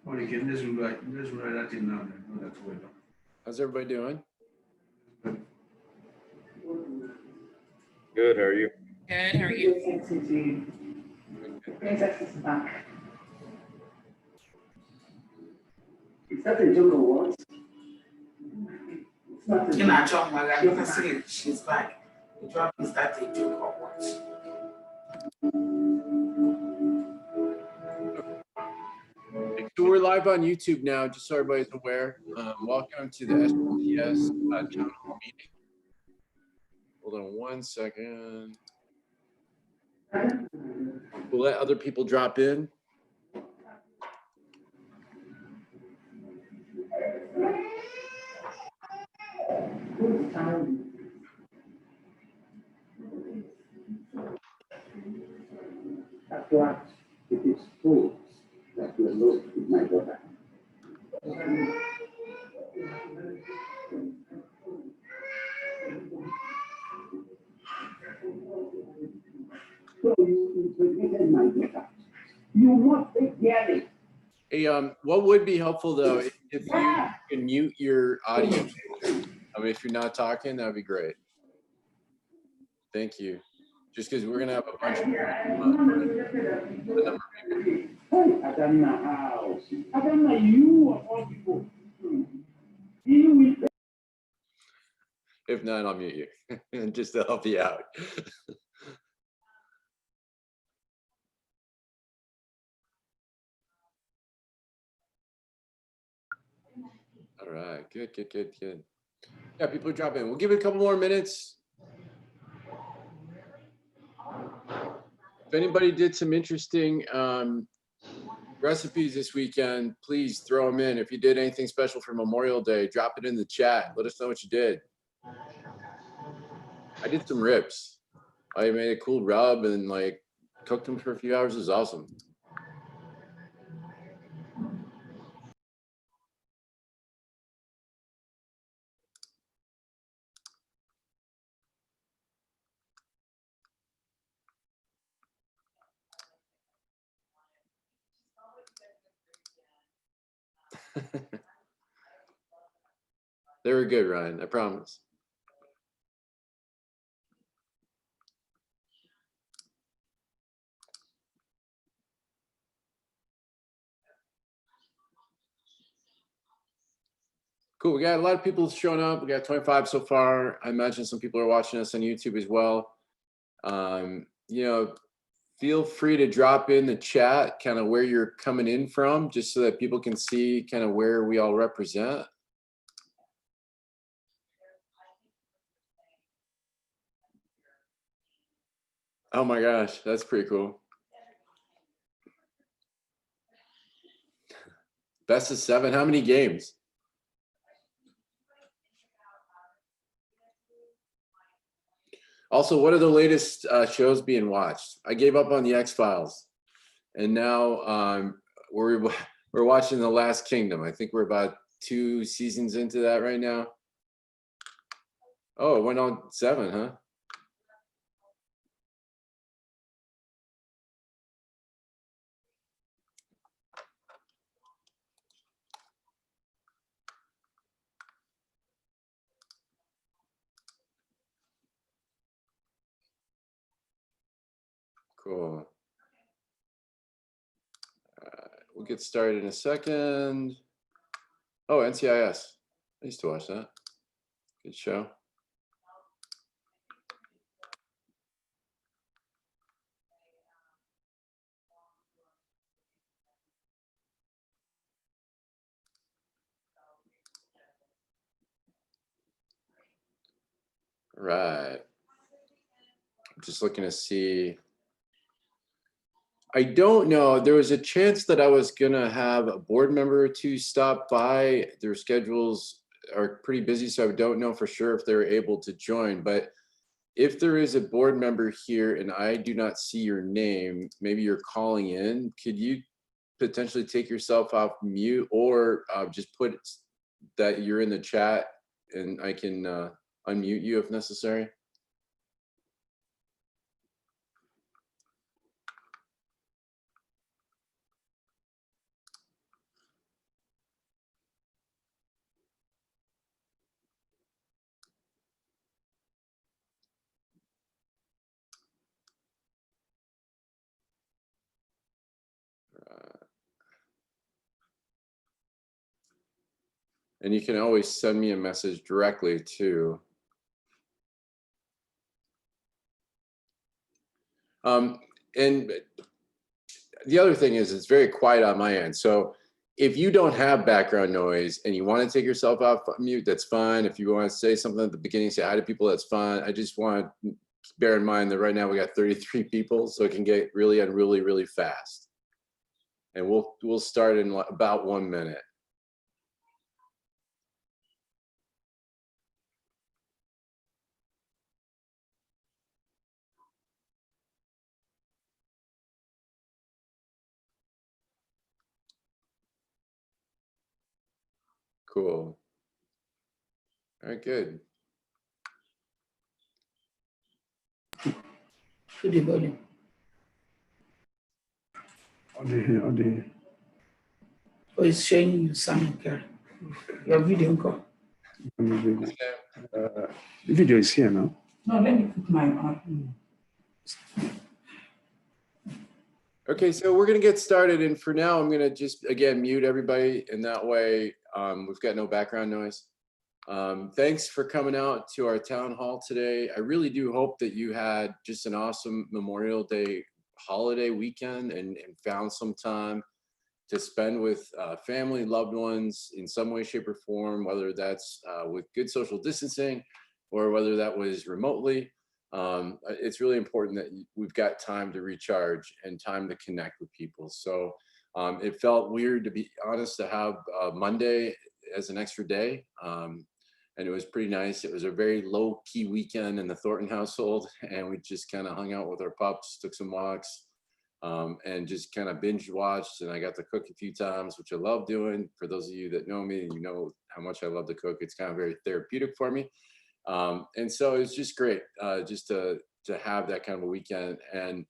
Let's write that in now. No, that's well. How's everybody doing? Good, how are you? Good, how are you? Is that a joke or what? It's not a In joke. our job, you can see she's back. The job is that a joke or what? So we're live on YouTube now, just so everybody's aware. Welcome to the SJCS town hall meeting. Hold on one second. We'll let other people drop in. At last, it is true that you are alone with my daughter. So you impregnated my daughter. You must take care of it. Hey, what would be helpful though, if you can mute your audio. I mean, if you're not talking, that'd be great. Thank you. Just because we're gonna have a bunch of Adamna house. Adamna, you of all people. Deal with them. If not, I'll mute you just to help you out. All right, good. Yeah, people are dropping in. We'll give it a couple more minutes. If anybody did some interesting recipes this weekend, please throw them in. If you did anything special for Memorial Day, drop it in the chat. Let us know what you did. I did some ribs. I made a cool rub and like cooked them for a few hours. It was awesome. They were good, Ryan, I promise. Cool, we got a lot of people showing up. We got 25 so far. I imagine some people are watching us on YouTube as well. You know, feel free to drop in the chat kind of where you're coming in from, just so that people can see kind of where we all represent. Oh my gosh, that's pretty cool. Best of 7, how many games? Also, what are the latest shows being watched? I gave up on the X-Files, and now we're watching The Last Kingdom. I think we're about 2 seasons into that right now. Oh, it went on 7, huh? Cool. We'll get started in a second. Oh, NCIS. I used to watch that. Good show. Right. Just looking to see. I don't know. There was a chance that I was gonna have a board member or 2 stop by. Their schedules are pretty busy, so I don't know for sure if they're able to join. But if there is a board member here and I do not see your name, maybe you're calling in, could you potentially take yourself off mute, or just put that you're in the chat and I can unmute you if necessary? And you can always send me a message directly too. And the other thing is, it's very quiet on my end. So if you don't have background noise and you want to take yourself off mute, that's fine. If you want to say something at the beginning, say hi to people, that's fine. I just want to bear in mind that right now we got 33 people, so it can get really unruly really fast. And we'll start in about 1 minute. Cool. All right, good. To the volume. On the Oh, it's showing you sound clear. Your video call. the video is here now. No, let me put my on. Okay, so we're gonna get started, and for now, I'm gonna just again mute everybody, and that way we've got no background noise. Thanks for coming out to our town hall today. I really do hope that you had just an awesome Memorial Day holiday weekend and found some time to spend with family, loved ones in some way, shape, or form, whether that's with good social distancing or whether that was remotely. It's really important that we've got time to recharge and time to connect with people. So it felt weird, to be honest, to have Monday as an extra day. And it was pretty nice. It was a very low key weekend in the Thornton household, and we just kind of hung out with our pups, took some walks, and just kind of binge watched. And I got to cook a few times, which I love doing. For those of you that know me, you know how much I love to cook. It's kind of very therapeutic for me. And so it was just great just to have that kind of a weekend. And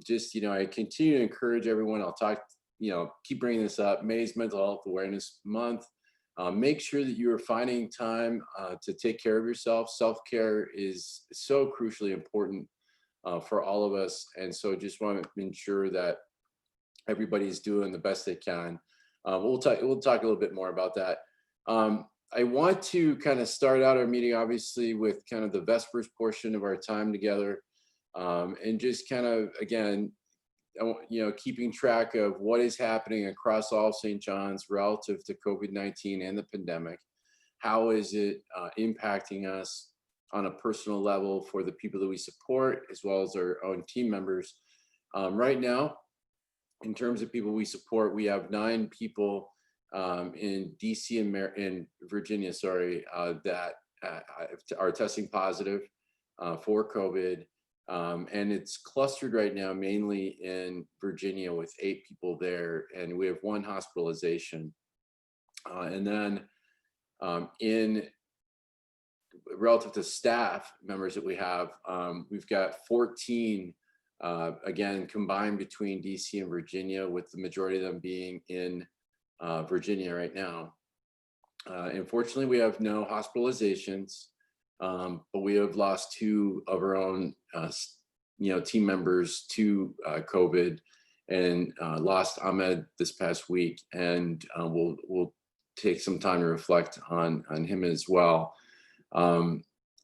just, I continue to encourage everyone. I'll talk, keep bringing this up. May's Mental Health Awareness Month. Make sure that you are finding time to take care of yourself. Self-care is so crucially important for all of us. And so just want to ensure that everybody's doing the best they can. We'll talk a little bit more about that. I want to kind of start out our meeting, obviously, with kind of the Vespers portion of our time together, and just kind of, again, keeping track of what is happening across all of St. John's relative to COVID-19 and the pandemic. How is it impacting us on a personal level for the people that we support, as well as our own team members? Right now, in terms of people we support, we have 9 people in DC and in Virginia, that are testing positive for COVID. And it's clustered right now mainly in Virginia with 8 people there, and we have 1 hospitalization. And then in relative to staff members that we have, we've got 14 again combined between DC and Virginia, with the majority of them being in Virginia right now. Unfortunately, we have no hospitalizations, but we have lost 2 of our own team members to COVID, and lost Ahmed this past week, and we'll take some time to reflect on him as well.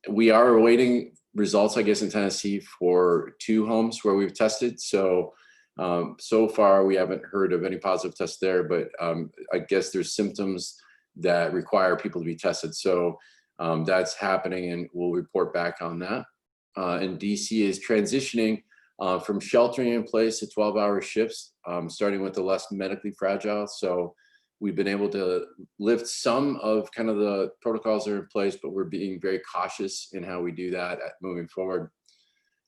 We are awaiting results, I guess, in Tennessee for 2 homes where we've tested. So far we haven't heard of any positive tests there, but I guess there's symptoms that require people to be tested. So that's happening, and we'll report back on that. And DC is transitioning from sheltering in place to 12-hour shifts, starting with the less medically fragile. So we've been able to lift some of kind of the protocols that are in place, but we're being very cautious in how we do that moving forward.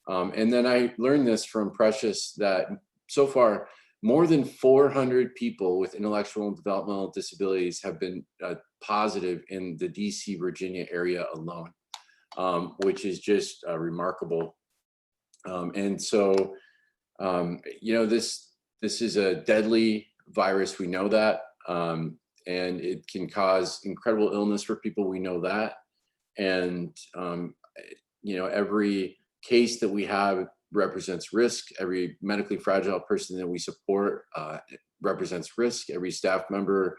And then I learned this from Precious, that so far, more than 400 people with intellectual and developmental disabilities have been positive in the DC, Virginia area alone, which is just remarkable. And so, this is a deadly virus. We know that, and it can cause incredible illness for people. We know that. And, every case that we have represents risk. Every medically fragile person that we support represents risk. Every staff member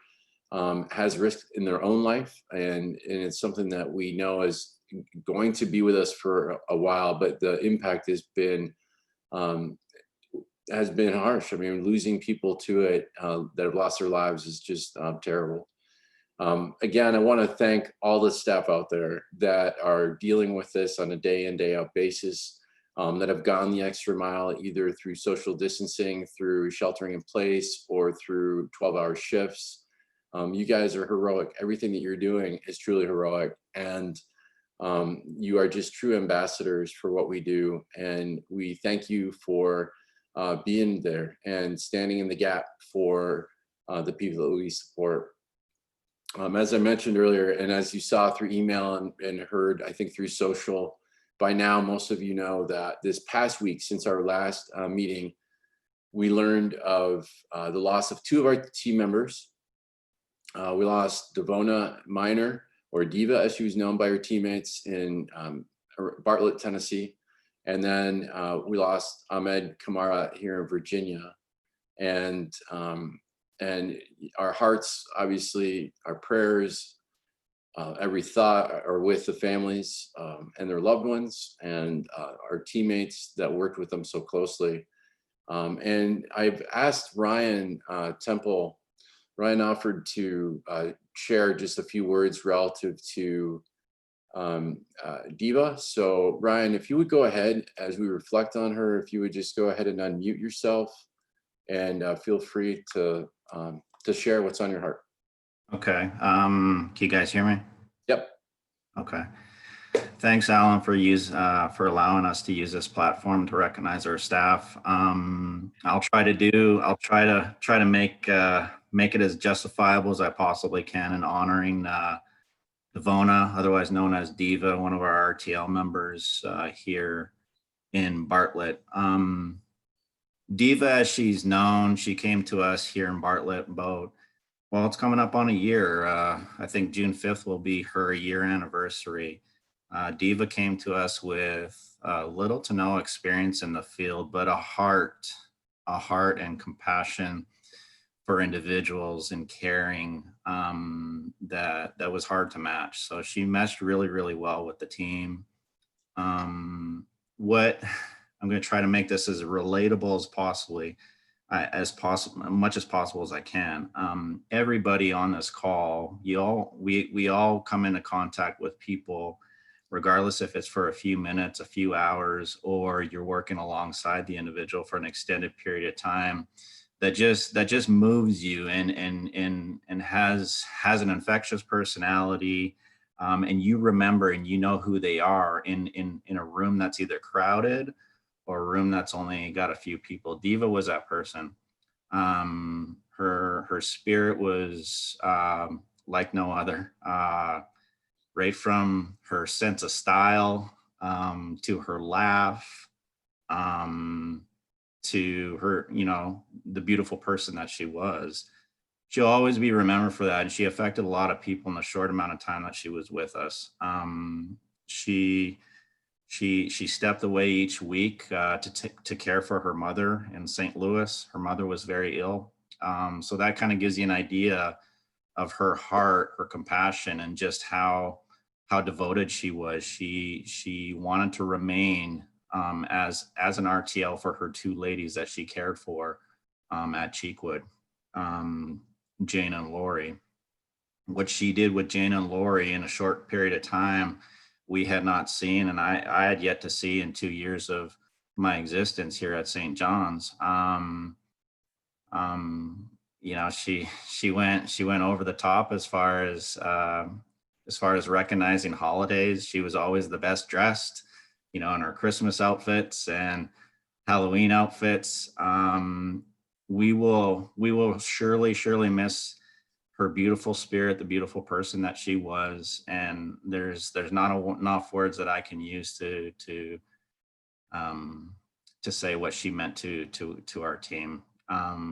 has risk in their own life, and it's something that we know is going to be with us for a while, but the impact has been harsh. I mean, losing people to it that have lost their lives is just terrible. Again, I want to thank all the staff out there that are dealing with this on a day in, day out basis, that have gone the extra mile, either through social distancing, through sheltering in place, or through 12-hour shifts. You guys are heroic. Everything that you're doing is truly heroic. And you are just true ambassadors for what we do. And we thank you for being there and standing in the gap for the people that we support. As I mentioned earlier, and as you saw through email and heard, I think through social, by now, most of you know that this past week, since our last meeting, we learned of the loss of 2 of our team members. We lost Devona Miner, or Diva, as she was known by her teammates in Bartlett, Tennessee. And then we lost Ahmed Kamara here in Virginia. And our hearts, obviously, our prayers, every thought are with the families and their loved ones, and our teammates that worked with them so closely. And I've asked Ryan Temple, Ryan offered to share just a few words relative to Diva. So Ryan, if you would go ahead as we reflect on her, if you would just go ahead and unmute yourself, and feel free to share what's on your heart. Okay. Can you guys hear me? Yep. Okay. Thanks, Alan, for allowing us to use this platform to recognize our staff. I'll try to make it as justifiable as I possibly can in honoring Devona, otherwise known as Diva, one of our RTL members here in Bartlett. Diva, as she's known, she came to us here in Bartlett about, well, it's coming up on a year. I think June 5th will be her year anniversary. Diva came to us with little to no experience in the field, but a heart and compassion for individuals and caring that was hard to match. So she meshed really, really well with the team. I'm going to try to make this as relatable much as possible as I can. Everybody on this call, we all come into contact with people, regardless if it's for a few minutes, a few hours, or you're working alongside the individual for an extended period of time, that just moves you and has an infectious personality, and you remember and you know who they are in a room that's either crowded or a room that's only got a few people. Diva was that person. Her spirit was like no other. Right from her sense of style, to her laugh, to her, the beautiful person that she was. She'll always be remembered for that. And she affected a lot of people in the short amount of time that she was with us. She stepped away each week to care for her mother in St. Louis. Her mother was very ill. So that kind of gives you an idea of her heart, her compassion, and just how devoted she was. She wanted to remain as an RTL for her 2 ladies that she cared for at Cheekwood, Jane and Lori. What she did with Jane and Lori in a short period of time, we had not seen, and I had yet to see in 2 years of my existence here at St. John's. She went over the top as far as recognizing holidays. She was always the best dressed, in her Christmas outfits and Halloween outfits. We will surely miss her beautiful spirit, the beautiful person that she was. And there's not enough words that I can use to say what she meant to our team.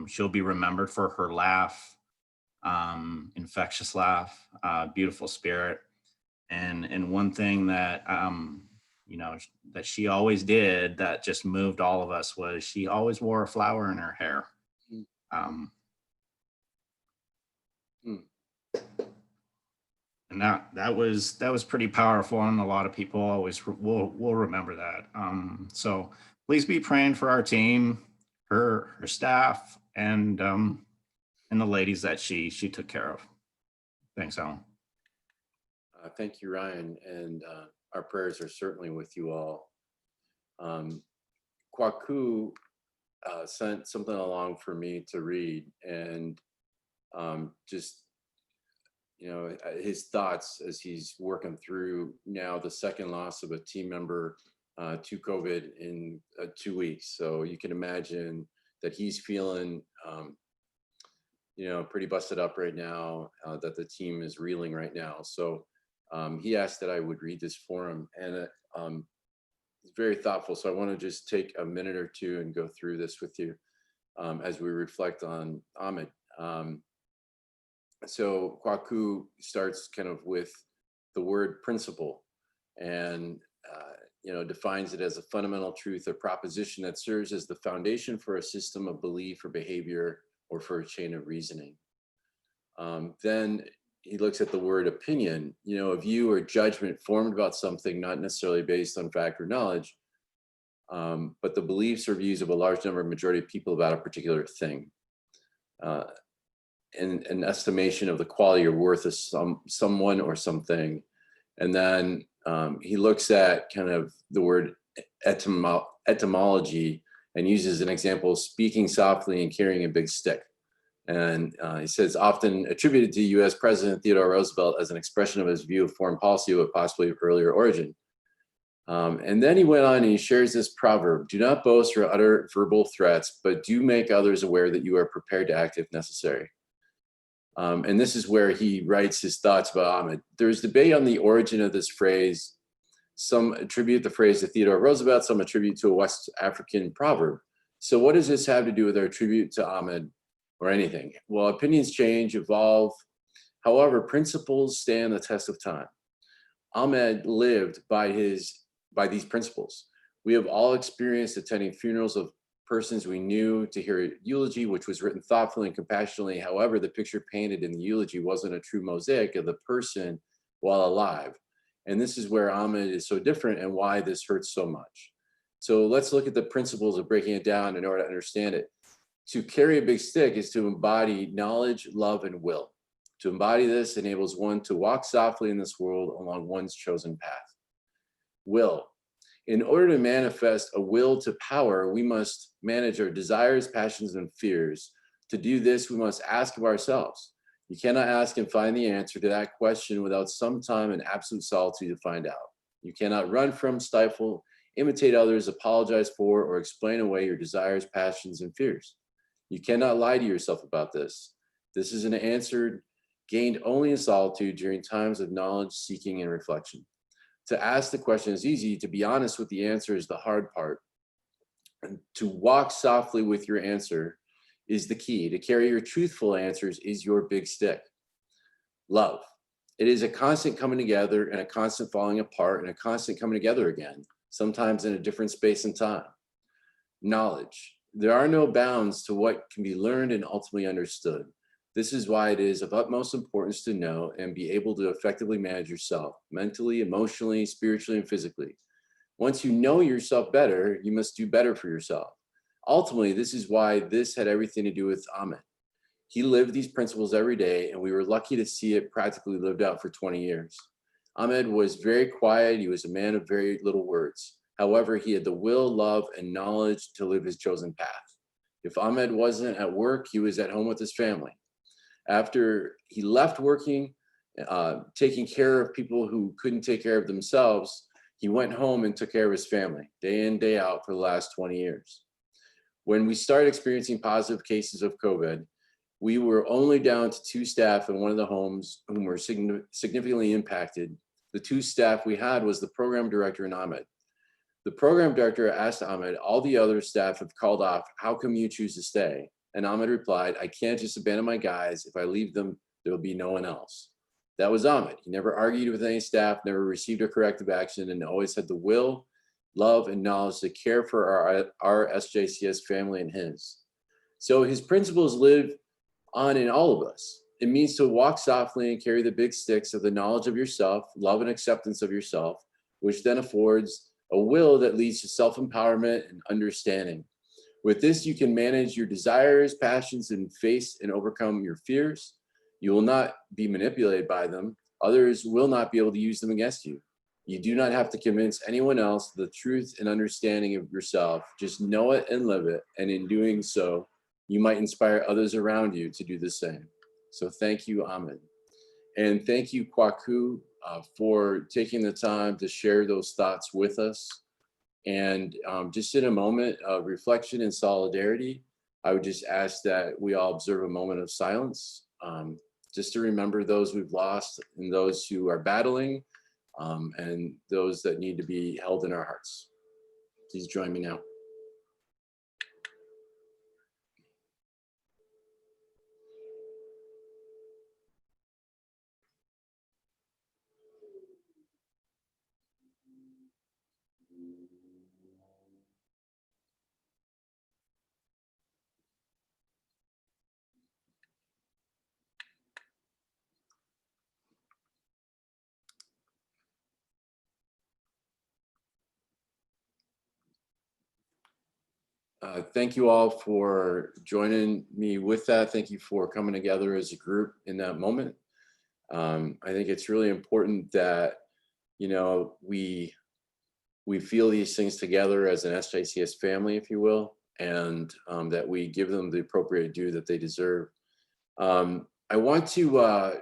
She'll be remembered for her laugh, infectious laugh, beautiful spirit. And one thing that, that she always did that just moved all of us was she always wore a flower in her hair. And that was pretty powerful, and a lot of people always will remember that. So please be praying for our team, her staff, and the ladies that she took care of. Thanks, Alan. Thank you, Ryan, and our prayers are certainly with you all. Kwaku sent something along for me to read, and just, you know, his thoughts as he's working through now the second loss of a team member to COVID in 2 weeks. So you can imagine that he's feeling, you know, pretty busted up right now, that the team is reeling right now. So he asked that I would read this for him, and it's very thoughtful. So I want to just take a minute or two and go through this with you as we reflect on Ahmed. So Kwaku starts kind of with the word principle, and you know, defines it as a fundamental truth or proposition that serves as the foundation for a system of belief or behavior or for a chain of reasoning. Then he looks at the word opinion, you know, a view or judgment formed about something, not necessarily based on fact or knowledge, but the beliefs or views of a large number of majority of people about a particular thing. And an estimation of the quality or worth of someone or something. And then he looks at kind of the word etymology and uses an example of speaking softly and carrying a big stick. And he says, often attributed to US President Theodore Roosevelt as an expression of his view of foreign policy of possibly earlier origin. And then he went on and he shares this proverb: do not boast or utter verbal threats, but do make others aware that you are prepared to act if necessary. And this is where he writes his thoughts about Ahmed. There's debate on the origin of this phrase. Some attribute the phrase to Theodore Roosevelt, some attribute to a West African proverb. So what does this have to do with our tribute to Ahmed or anything? Well, opinions change, evolve. However, principles stand the test of time. Ahmed lived by these principles. We have all experienced attending funerals of persons we knew to hear a eulogy, which was written thoughtfully and compassionately. However, the picture painted in the eulogy wasn't a true mosaic of the person while alive. And this is where Ahmed is so different and why this hurts so much. So let's look at the principles of breaking it down in order to understand it. To carry a big stick is to embody knowledge, love, and will. To embody this enables one to walk softly in this world along one's chosen path. Will. In order to manifest a will to power, we must manage our desires, passions, and fears. To do this, we must ask of ourselves. You cannot ask and find the answer to that question without some time in absolute solitude to find out. You cannot run from, stifle, imitate others, apologize for, or explain away your desires, passions, and fears. You cannot lie to yourself about this. This is an answer gained only in solitude during times of knowledge, seeking, and reflection. To ask the question is easy. To be honest with the answer is the hard part. And to walk softly with your answer is the key. To carry your truthful answers is your big stick. Love. It is a constant coming together and a constant falling apart and a constant coming together again, sometimes in a different space and time. Knowledge. There are no bounds to what can be learned and ultimately understood. This is why it is of utmost importance to know and be able to effectively manage yourself mentally, emotionally, spiritually, and physically. Once you know yourself better, you must do better for yourself. Ultimately, this is why this had everything to do with Ahmed. He lived these principles every day, and we were lucky to see it practically lived out for 20 years. Ahmed was very quiet. He was a man of very little words. However, he had the will, love, and knowledge to live his chosen path. If Ahmed wasn't at work, he was at home with his family. After he left working, taking care of people who couldn't take care of themselves, he went home and took care of his family day in, day out for the last 20 years. When we started experiencing positive cases of COVID, we were only down to 2 staff in one of the homes whom were significantly impacted. The 2 staff we had was the program director and Ahmed. The program director asked Ahmed, all the other staff have called off, how come you choose to stay? And Ahmed replied, I can't just abandon my guys. If I leave them, there will be no one else. That was Ahmed. He never argued with any staff, never received a corrective action, and always had the will, love, and knowledge to care for our SJCS family and his. So his principles live on in all of us. It means to walk softly and carry the big sticks of the knowledge of yourself, love and acceptance of yourself, which then affords a will that leads to self-empowerment and understanding. With this, you can manage your desires, passions, and face and overcome your fears. You will not be manipulated by them. Others will not be able to use them against you. You do not have to convince anyone else the truth and understanding of yourself. Just know it and live it. And in doing so, you might inspire others around you to do the same. So thank you, Ahmed. And thank you, Kwaku, for taking the time to share those thoughts with us. And just in a moment of reflection and solidarity, I would just ask that we all observe a moment of silence, just to remember those we've lost and those who are battling, and those that need to be held in our hearts. Please join me now. Thank you all for joining me with that. Thank you for coming together as a group in that moment. I think it's really important that, you know, we feel these things together as an SJCS family, if you will, and that we give them the appropriate due that they deserve. I want to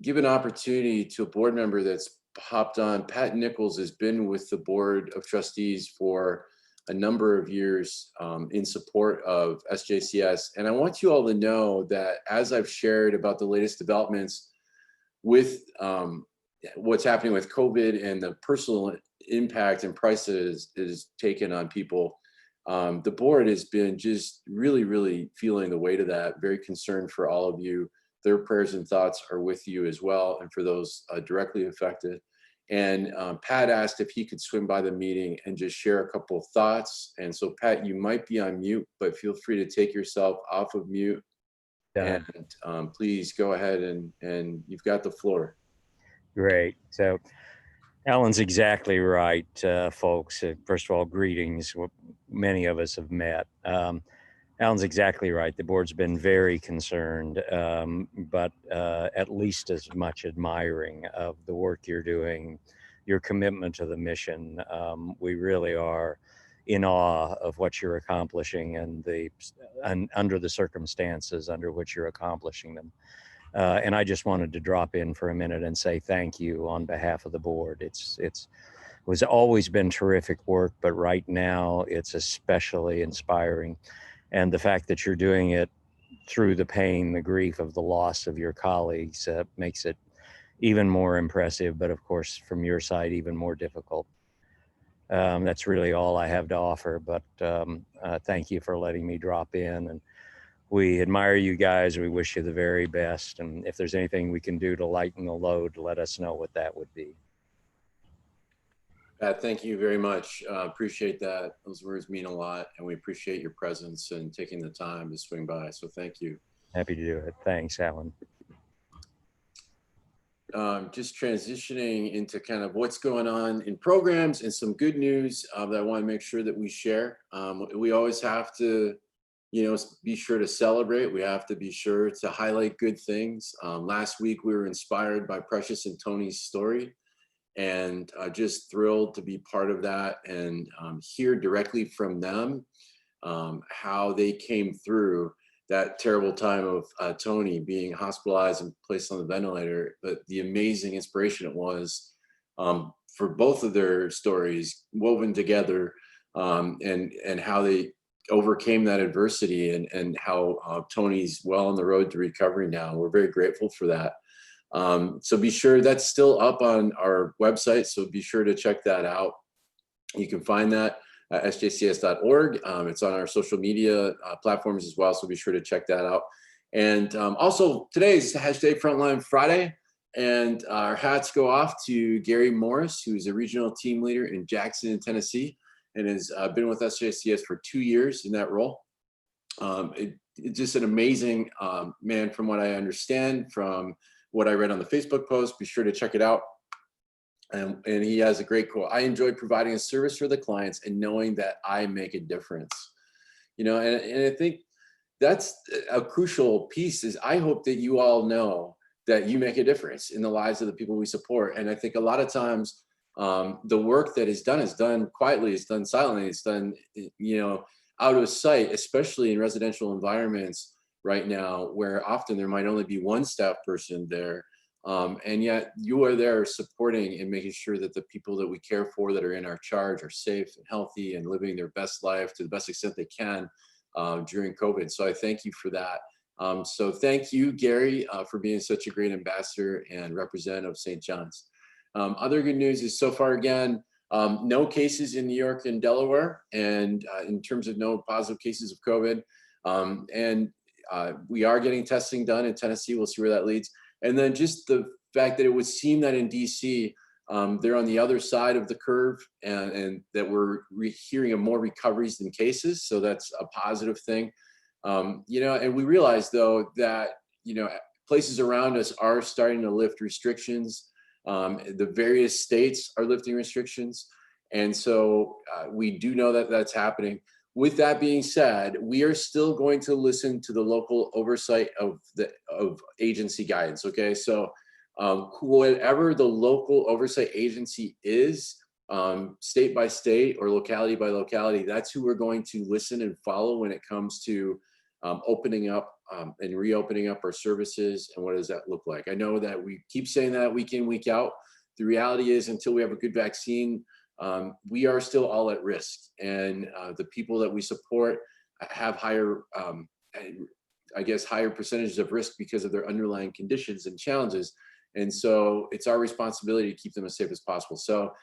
give an opportunity to a board member that's hopped on. Pat Nichols has been with the Board of Trustees for a number of years in support of SJCS. And I want you all to know that as I've shared about the latest developments with what's happening with COVID and the personal impact and prices it has taken on people, the board has been just really, really feeling the weight of that, very concerned for all of you. Their prayers and thoughts are with you as well, and for those directly affected. And Pat asked if he could swing by the meeting and just share a couple of thoughts. And so Pat, you might be on mute, but feel free to take yourself off of mute. And please go ahead and you've got the floor. Great. So Alan's exactly right, folks. First of all, greetings. Many of us have met. Alan's exactly right. The board's been very concerned, but at least as much admiring of the work you're doing, your commitment to the mission. We really are in awe of what you're accomplishing and under the circumstances under which you're accomplishing them. And I just wanted to drop in for a minute and say thank you on behalf of the board. It was always been terrific work, but right now it's especially inspiring. And the fact that you're doing it through the pain, the grief of the loss of your colleagues makes it even more impressive, but of course, from your side, even more difficult. That's really all I have to offer, but thank you for letting me drop in. And we admire you guys. We wish you the very best. And if there's anything we can do to lighten the load, let us know what that would be. Pat, thank you very much. Appreciate that. Those words mean a lot, and we appreciate your presence and taking the time to swing by. So thank you. Happy to do it. Thanks, Alan. Just transitioning into kind of what's going on in programs and some good news that I want to make sure that we share. We always have to, you know, be sure to celebrate. We have to be sure to highlight good things. Last week, we were inspired by Precious and Tony's story, and just thrilled to be part of that and hear directly from them how they came through that terrible time of Tony being hospitalized and placed on the ventilator, but the amazing inspiration it was for both of their stories woven together, and how they overcame that adversity, and how Tony's well on the road to recovery now. We're very grateful for that. So be sure, that's still up on our website, so be sure to check that out. You can find that at sjcs.org. It's on our social media platforms as well, so be sure to check that out. And also, today is hashtag Frontline Friday, and our hats go off to Gary Morris, who's a regional team leader in Jackson, Tennessee, and has been with SJCS for 2 years in that role. just an amazing man from what I understand, from what I read on the Facebook post. Be sure to check it out. And he has a great quote. I enjoy providing a service for the clients and knowing that I make a difference. And I think that's a crucial piece. Is I hope that you all know that you make a difference in the lives of the people we support. And I think a lot of times the work that is done quietly, it's done silently, it's done, out of sight, especially in residential environments right now, where often there might only be one staff person there. And yet you are there supporting and making sure that the people that we care for that are in our charge are safe and healthy and living their best life to the best extent they can during COVID. So I thank you for that. So thank you, Gary, for being such a great ambassador and representative of St. John's. Other good news is so far, again, no cases in New York and Delaware, and in terms of no positive cases of COVID. We are getting testing done in Tennessee. We'll see where that leads. And then just the fact that it would seem that in DC, they're on the other side of the curve, and that we're hearing of more recoveries than cases. So that's a positive thing. And we realize though that, places around us are starting to lift restrictions. The various states are lifting restrictions. And so we do know that that's happening. With that being said, we are still going to listen to the local oversight of agency guidance. Okay, so whatever the local oversight agency is, state by state or locality by locality, that's who we're going to listen and follow when it comes to opening up and reopening up our services. And what does that look like? I know that we keep saying that week in, week out. The reality is, until we have a good vaccine, we are still all at risk, and the people that we support have higher, higher percentages of risk because of their underlying conditions and challenges. And so it's our responsibility to keep them as safe as possible. So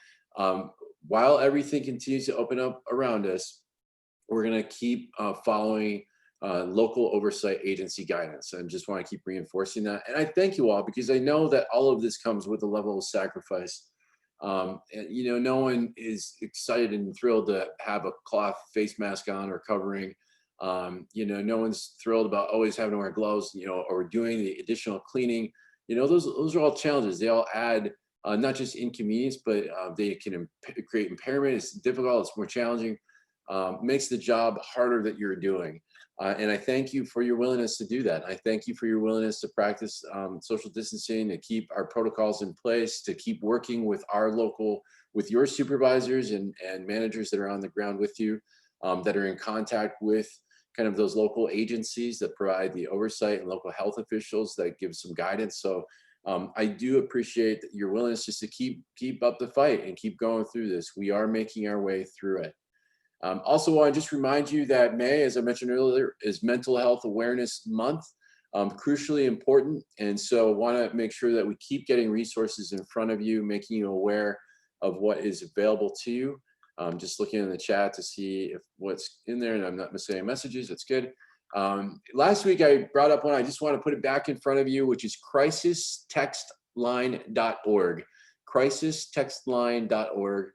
while everything continues to open up around us, we're going to keep following local oversight agency guidance. And just want to keep reinforcing that. And I thank you all, because I know that all of this comes with a level of sacrifice. And, no one is excited and thrilled to have a cloth face mask on or covering. No one's thrilled about always having to wear gloves, or doing the additional cleaning. Those are all challenges. They all add not just inconvenience, but they can create impairment. It's difficult. It's more challenging. Makes the job harder that you're doing. And I thank you for your willingness to do that. I thank you for your willingness to practice social distancing, to keep our protocols in place, to keep working with with your supervisors and managers that are on the ground with you, that are in contact with kind of those local agencies that provide the oversight, and local health officials that give some guidance. So I do appreciate your willingness just to keep up the fight and keep going through this. We are making our way through it. Also want to just remind you that May, as I mentioned earlier, is Mental Health Awareness Month, crucially important. And so want to make sure that we keep getting resources in front of you, making you aware of what is available to you. Just looking in the chat to see if what's in there, and I'm not missing any messages. That's good. Last week I brought up one. I just want to put it back in front of you, which is crisistextline.org, crisistextline.org,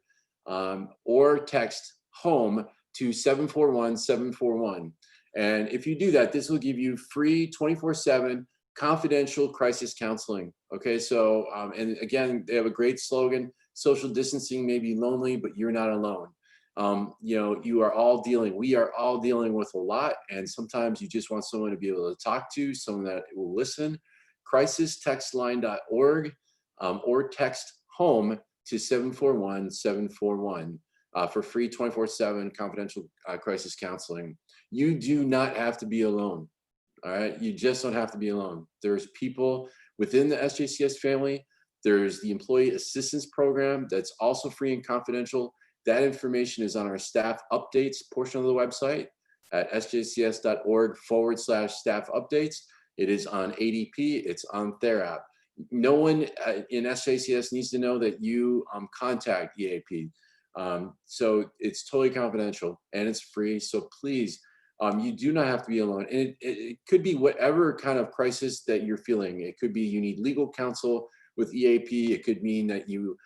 or text home to 741-741. And if you do that, this will give you free 24/7 confidential crisis counseling. Okay, so and again, they have a great slogan: social distancing may be lonely, but you're not alone. We are all dealing with a lot, and sometimes you just want someone to be able to talk to, someone that will listen. Crisistextline.org, or text home to 741-741. For free 24/7 confidential crisis counseling. You do not have to be alone. All right, you just don't have to be alone. There's people within the SJCS family. There's the Employee Assistance Program that's also free and confidential. That information is on our staff updates portion of the website at sjcs.org/staff updates. It is on ADP. It's on TheraP. No one in SJCS needs to know that you contact EAP. So it's totally confidential and it's free. So please, you do not have to be alone. And it could be whatever kind of crisis that you're feeling. It could be you need legal counsel with EAP. It could mean that you've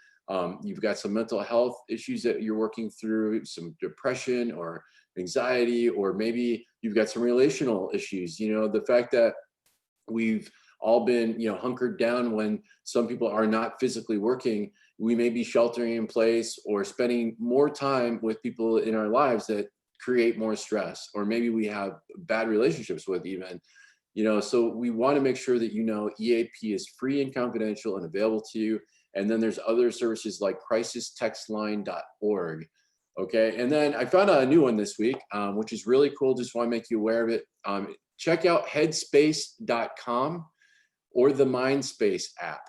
got some mental health issues that you're working through, some depression or anxiety, or maybe you've got some relational issues. You know, the fact that we've all been, you know, hunkered down when some people are not physically working, we may be sheltering in place or spending more time with people in our lives that create more stress, or maybe we have bad relationships with even, you know. So we want to make sure that, you know, EAP is free and confidential and available to you. And then there's other services like crisistextline.org. Okay, and then I found out a new one this week, which is really cool. Just want to make you aware of it. Check out headspace.com or the Mindspace app.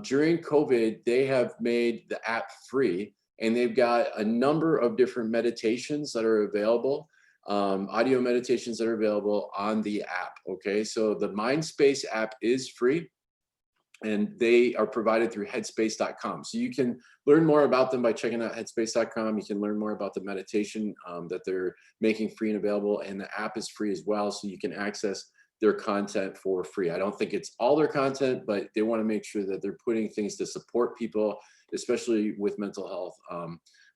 During COVID, they have made the app free, and they've got a number of different meditations that are available, audio meditations that are available on the app. Okay, so the Mindspace app is free, and they are provided through headspace.com. So you can learn more about them by checking out headspace.com. You can learn more about the meditation that they're making free and available, and the app is free as well, so you can access their content for free. I don't think it's all their content, but they want to make sure that they're putting things to support people, especially with mental health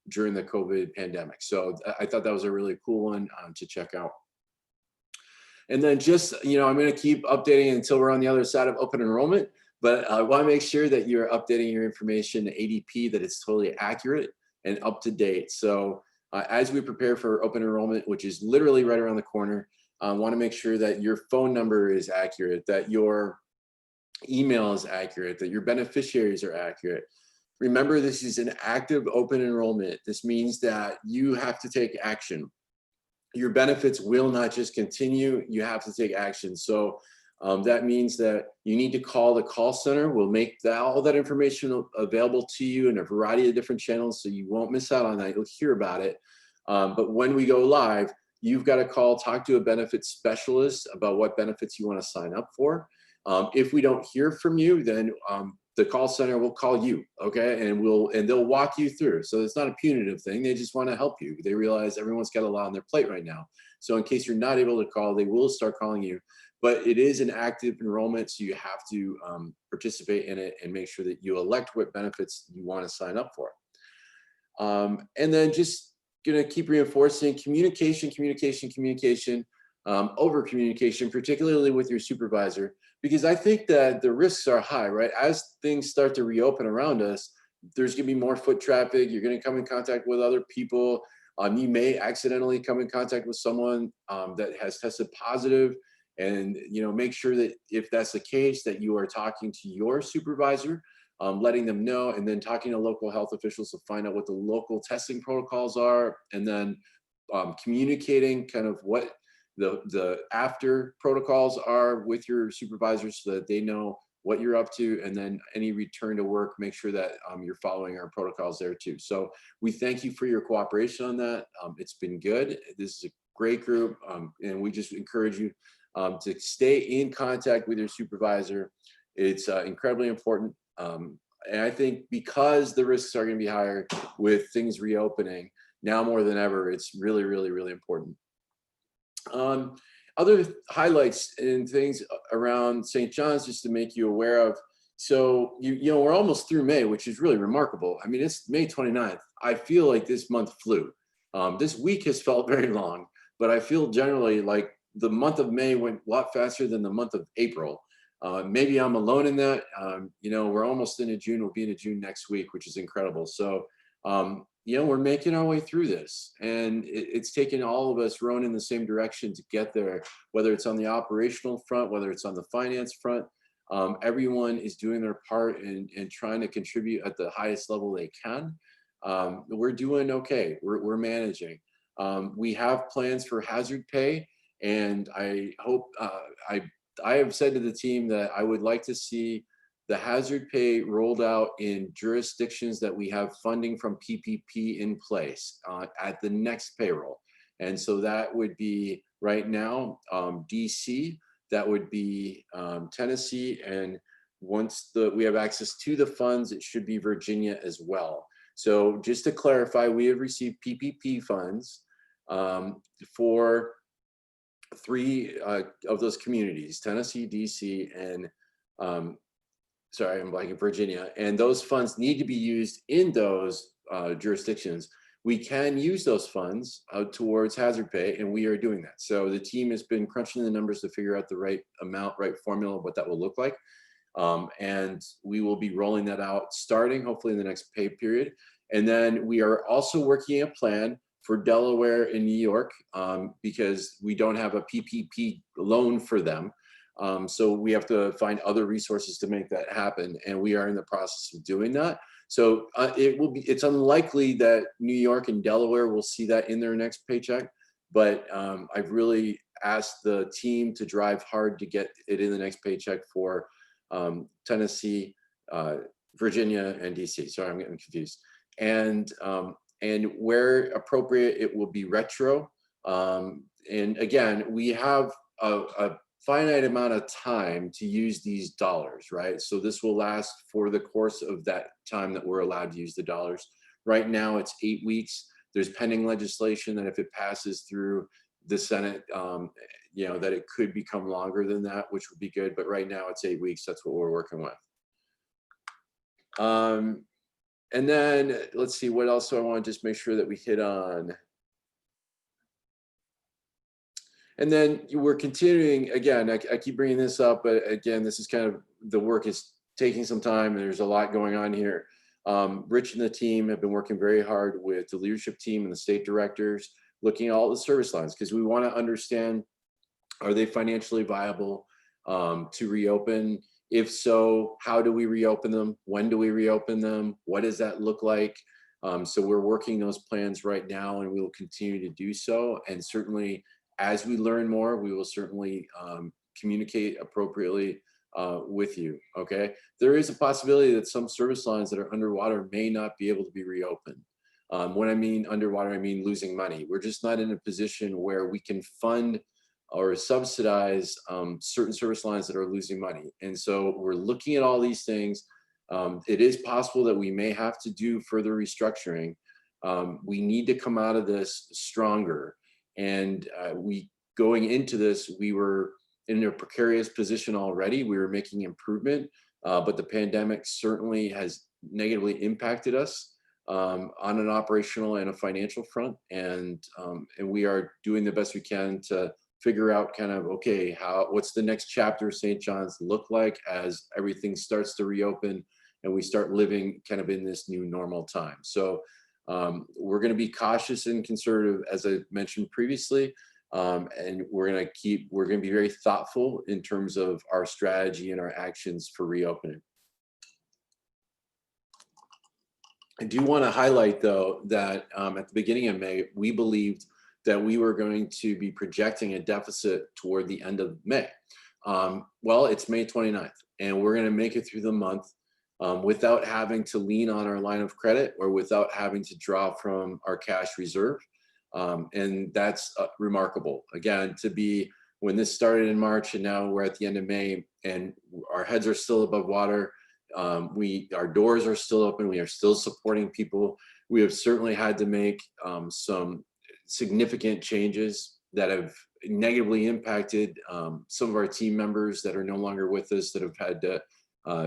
during the COVID pandemic. So I thought that was a really cool one to check out. And then just, you know, I'm going to keep updating until we're on the other side of open enrollment, but I want to make sure that you're updating your information to ADP, that it's totally accurate and up to date. So as we prepare for open enrollment, which is literally right around the corner, want to make sure that your phone number is accurate, that your email is accurate, that your beneficiaries are accurate. Remember, this is an active open enrollment. This means that you have to take action. Your benefits will not just continue, you have to take action. So that means that you need to call the call center. We'll make all that information available to you in a variety of different channels, so you won't miss out on that. You'll hear about it. But when we go live, you've got to talk to a benefits specialist about what benefits you want to sign up for. If we don't hear from you, then the call center will call you, okay? And they'll walk you through. So it's not a punitive thing. They just want to help you. They realize everyone's got a lot on their plate right now. So in case you're not able to call, they will start calling you. But it is an active enrollment, so you have to participate in it and make sure that you elect what benefits you want to sign up for. And then just going to keep reinforcing communication, over communication, particularly with your supervisor, because I think that the risks are high, right? As things start to reopen around us, there's going to be more foot traffic. You're going to come in contact with other people. You may accidentally come in contact with someone that has tested positive, and, you know, make sure that if that's the case, that you are talking to your supervisor, letting them know, and then talking to local health officials to find out what the local testing protocols are, and then communicating kind of what the after protocols are with your supervisors, so that they know what you're up to, and then any return to work, make sure that you're following our protocols there too. So we thank you for your cooperation on that. It's been good. This is a great group, and we just encourage you to stay in contact with your supervisor. It's incredibly important. And I think because the risks are going to be higher with things reopening now more than ever, it's really, really, really important. Other highlights and things around St. John's, just to make you aware of. So, you know, we're almost through May, which is really remarkable. I mean, it's May 29th. I feel like this month flew. This week has felt very long, but I feel generally like the month of May went a lot faster than the month of April. Maybe I'm alone in that. You know, we're almost into June. We'll be into June next week, which is incredible. So, you know, we're making our way through this, and it's taken all of us rowing in the same direction to get there, whether it's on the operational front, whether it's on the finance front. Everyone is doing their part and trying to contribute at the highest level they can. We're doing okay. We're managing. We have plans for hazard pay, and I hope I have said to the team that I would like to see the hazard pay rolled out in jurisdictions that we have funding from PPP in place at the next payroll. And so that would be right now, DC, that would be Tennessee, and once we have access to the funds, it should be Virginia as well. So just to clarify, we have received PPP funds for 3 of those communities, Tennessee, DC, and sorry, I'm blanking, Virginia. And those funds need to be used in those jurisdictions. we can use those funds towards hazard pay, and we are doing that. So the team has been crunching the numbers to figure out the right amount, right formula, what that will look like. And we will be rolling that out starting hopefully in the next pay period. And then we are also working a plan for Delaware and New York because we don't have a PPP loan for them. So we have to find other resources to make that happen. And we are in the process of doing that. So it's unlikely that New York and Delaware will see that in their next paycheck. But I've really asked the team to drive hard to get it in the next paycheck for Tennessee, Virginia, and DC. Sorry, I'm getting confused. And where appropriate, it will be retro. And again, we have a finite amount of time to use these dollars, right? So this will last for the course of that time that we're allowed to use the dollars. Right now, it's 8 weeks. There's pending legislation that if it passes through the Senate, that it could become longer than that, which would be good. But right now it's 8 weeks. That's what we're working with. And then let's see, what else do I want to just make sure that we hit on? And then we're continuing, again, I keep bringing this up, but again, this is kind of, the work is taking some time and there's a lot going on here. Rich and the team have been working very hard with the leadership team and the state directors, looking at all the service lines, because we want to understand, are they financially viable to reopen? If so, how do we reopen them? When do we reopen them? What does that look like? So we're working those plans right now, and we will continue to do so. And certainly, as we learn more, we will certainly communicate appropriately with you, okay? There is a possibility that some service lines that are underwater may not be able to be reopened. When I mean underwater, I mean losing money. We're just not in a position where we can fund or subsidize certain service lines that are losing money. And so we're looking at all these things. It is possible that we may have to do further restructuring. We need to come out of this stronger. And going into this, we were in a precarious position already. We were making improvement, but the pandemic certainly has negatively impacted us on an operational and a financial front. And we are doing the best we can to figure out kind of, okay, what's the next chapter of St. John's look like as everything starts to reopen and we start living kind of in this new normal time. So we're going to be cautious and conservative, as I mentioned previously, and we're going to be very thoughtful in terms of our strategy and our actions for reopening. I do want to highlight, though, that at the beginning of May, we believed that we were going to be projecting a deficit toward the end of May. Well, it's May 29th, and we're going to make it through the month without having to lean on our line of credit or without having to draw from our cash reserve. And that's remarkable. Again, when this started in March and now we're at the end of May and our heads are still above water, our doors are still open, we are still supporting people. We have certainly had to make some significant changes that have negatively impacted some of our team members that are no longer with us, that have had to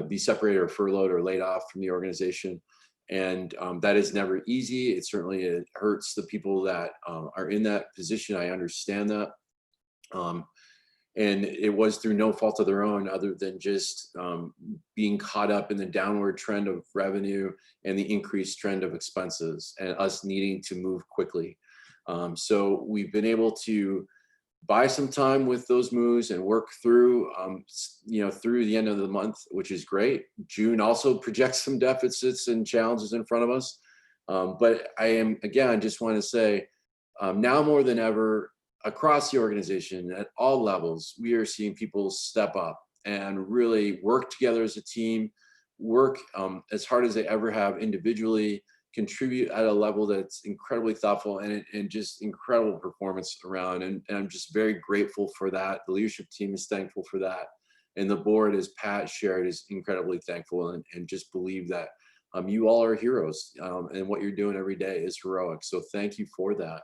be separated or furloughed or laid off from the organization. And that is never easy. It certainly hurts the people that are in that position. I understand that. And it was through no fault of their own, other than just being caught up in the downward trend of revenue and the increased trend of expenses and us needing to move quickly. So we've been able to buy some time with those moves and work through, through the end of the month, which is great. June also projects some deficits and challenges in front of us. But just want to say, now more than ever, across the organization at all levels, we are seeing people step up and really work together as a team, work as hard as they ever have individually, contribute at a level that's incredibly thoughtful and just incredible performance around. And I'm just very grateful for that. The leadership team is thankful for that. And the board, as Pat shared, is incredibly thankful and just believe that you all are heroes and what you're doing every day is heroic. So thank you for that.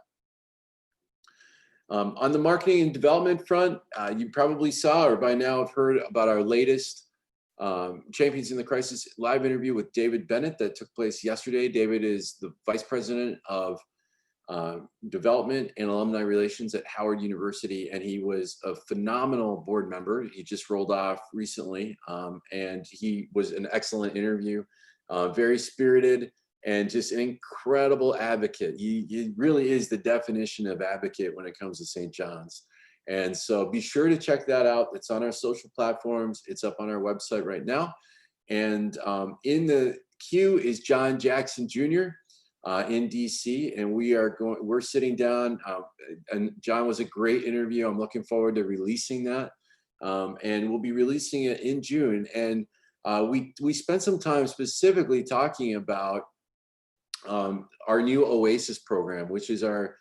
On the marketing and development front, you probably saw or by now have heard about our latest Champions in the Crisis live interview with David Bennett that took place yesterday. David is the Vice President of Development and Alumni Relations at Howard University, and he was a phenomenal board member. He just rolled off recently, and he was an excellent interview, very spirited, and just an incredible advocate. He really is the definition of advocate when it comes to St. John's. And so be sure to check that out. It's on our social platforms. It's up on our website right now. And in the queue is John Jackson Jr. In DC, and we're sitting down, and John was a great interview. I'm looking forward to releasing that. And we'll be releasing it in June. And we spent some time specifically talking about our new Oasis program, which is our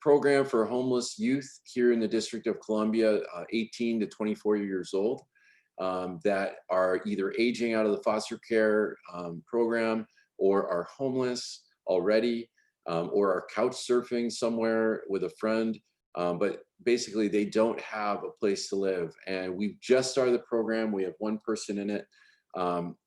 program for homeless youth here in the District of Columbia, 18 to 24 years old, that are either aging out of the foster care program, or are homeless already, or are couch surfing somewhere with a friend, but basically they don't have a place to live. And we've just started the program. We have one person in it,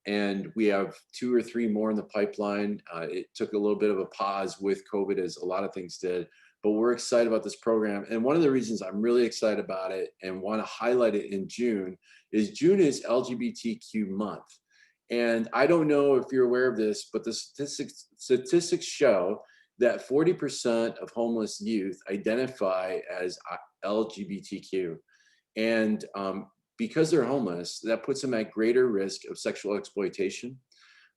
and we have 2 or 3 more in the pipeline. It took a little bit of a pause with COVID, as a lot of things did, but we're excited about this program. And one of the reasons I'm really excited about it and want to highlight it in June is LGBTQ month. And I don't know if you're aware of this, but the statistics show that 40% of homeless youth identify as LGBTQ. And because they're homeless, that puts them at greater risk of sexual exploitation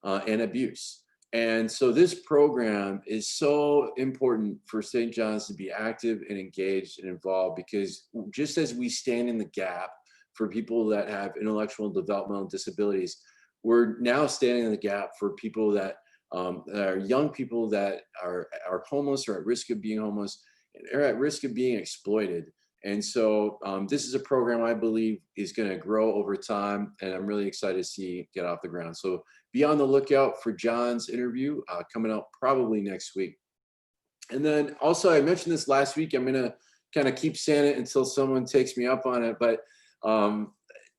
and abuse. And so this program is so important for St. John's to be active and engaged and involved, because just as we stand in the gap for people that have intellectual and developmental disabilities, we're now standing in the gap for people that are young people that are homeless or at risk of being homeless and are at risk of being exploited. And so this is a program I believe is going to grow over time, and I'm really excited to see it get off the ground. So be on the lookout for John's interview coming out probably next week. And then also, I mentioned this last week, I'm going to kind of keep saying it until someone takes me up on it, but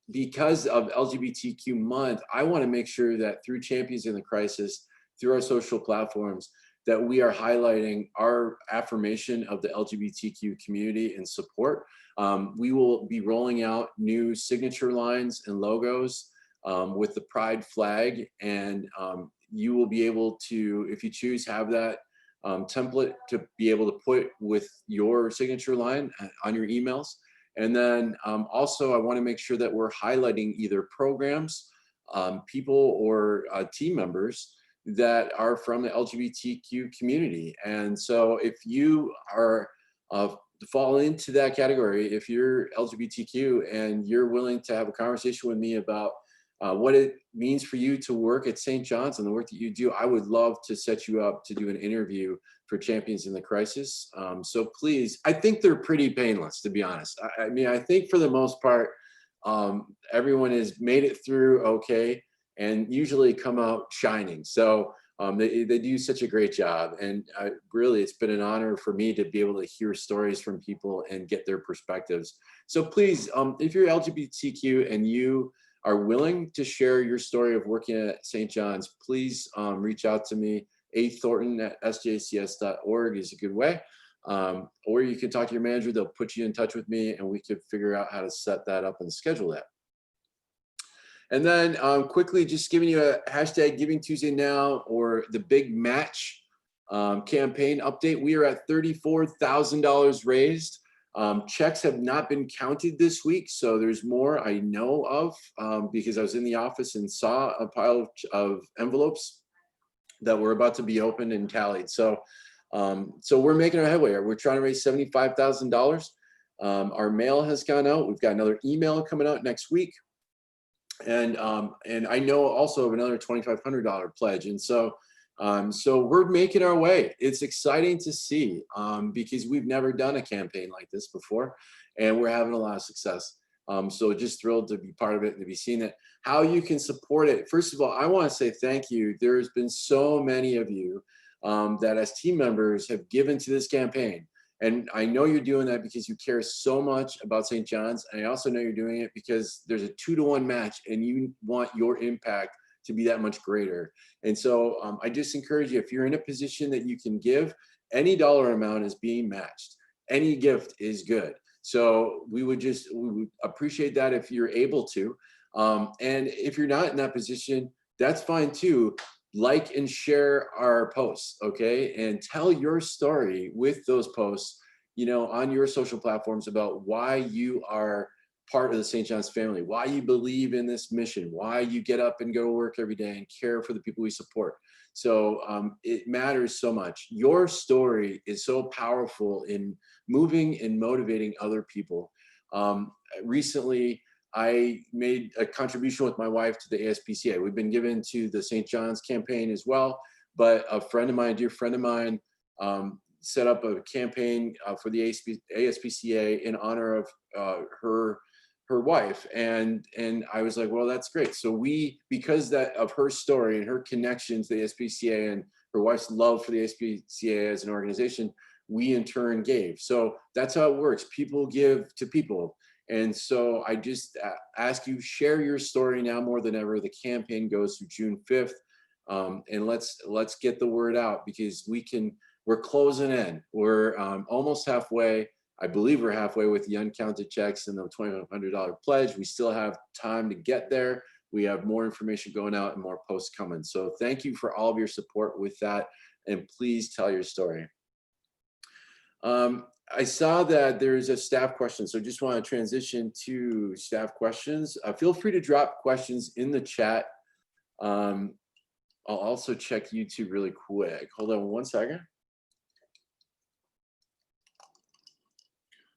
because of LGBTQ month, I want to make sure that through Champions in the Crisis, through our social platforms, that we are highlighting our affirmation of the LGBTQ community and support. We will be rolling out new signature lines and logos with the Pride flag, and you will be able to, if you choose, have that template to be able to put with your signature line on your emails. And then also, I want to make sure that we're highlighting either programs, people, or team members that are from the LGBTQ community. And so if you are fall into that category, if you're LGBTQ and you're willing to have a conversation with me about what it means for you to work at St. John's and the work that you do, I would love to set you up to do an interview for Champions in the Crisis. So please, I think they're pretty painless, to be honest. I mean, I think for the most part, everyone has made it through okay and usually come out shining. So they do such a great job. And really, it's been an honor for me to be able to hear stories from people and get their perspectives. So please, if you're LGBTQ and you are willing to share your story of working at St. John's, please reach out to me. athornton@sjcs.org is a good way. Or you can talk to your manager. They'll put you in touch with me and we could figure out how to set that up and schedule that. And then quickly, just giving you a hashtag Giving Tuesday Now, or the Big Match campaign update. We are at $34,000 raised. Checks have not been counted this week, so there's more I know of because I was in the office and saw a pile of envelopes that were about to be opened and tallied. So, so we're making our headway. We're trying to raise $75,000. Our mail has gone out. We've got another email coming out next week. And I know also of another $2,500 pledge. And so, so we're making our way. It's exciting to see because we've never done a campaign like this before, and we're having a lot of success. So just thrilled to be part of it and to be seeing it. How you can support it. First of all, I want to say thank you. There's been so many of you that as team members have given to this campaign. And I know you're doing that because you care so much about St. John's. And I also know you're doing it because there's a 2-to-1 match and you want your impact to be that much greater. And so I just encourage you, if you're in a position that you can give, any dollar amount is being matched. Any gift is good. So we would appreciate that if you're able to. And if you're not in that position, that's fine too. Like and share our posts, okay? And tell your story with those posts, on your social platforms about why you are part of the St. John's family, why you believe in this mission, why you get up and go to work every day and care for the people we support. So it matters so much. Your story is so powerful in moving and motivating other people. Recently, I made a contribution with my wife to the ASPCA. We've been given to the St. John's campaign as well, but a dear friend of mine, set up a campaign for the ASPCA in honor of her wife. And I was like, well, that's great. So because of her story and her connections to the ASPCA and her wife's love for the ASPCA as an organization, we in turn gave. So that's how it works. People give to people. And so I just ask you, share your story now more than ever. The campaign goes through June 5th. And let's get the word out, because we're closing in. We're almost halfway. I believe we're halfway with the uncounted checks and the $2,500 pledge. We still have time to get there. We have more information going out and more posts coming. So thank you for all of your support with that. And please tell your story. I saw that there's a staff question, so just want to transition to staff questions. Feel free to drop questions in the chat. I'll also check YouTube really quick. Hold on one second.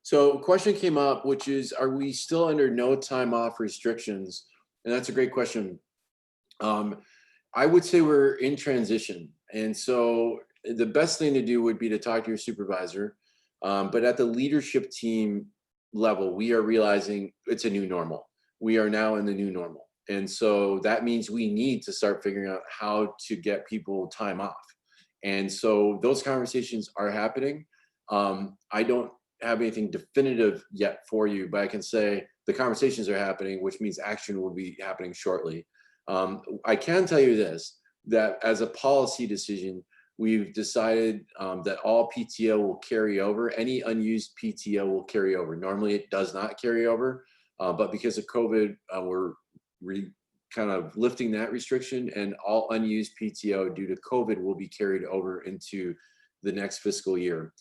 So a question came up, which is, are we still under no time off restrictions? And that's a great question. I would say we're in transition. And so the best thing to do would be to talk to your supervisor. But at the leadership team level, we are realizing it's a new normal. We are now in the new normal. And so that means we need to start figuring out how to get people time off. And so those conversations are happening. I don't have anything definitive yet for you, but I can say the conversations are happening, which means action will be happening shortly. I can tell you this, that as a policy decision, we've decided that all PTO will carry over. Any unused PTO will carry over. Normally it does not carry over, but because of COVID, we're kind of lifting that restriction, and all unused PTO due to COVID will be carried over into the next fiscal year.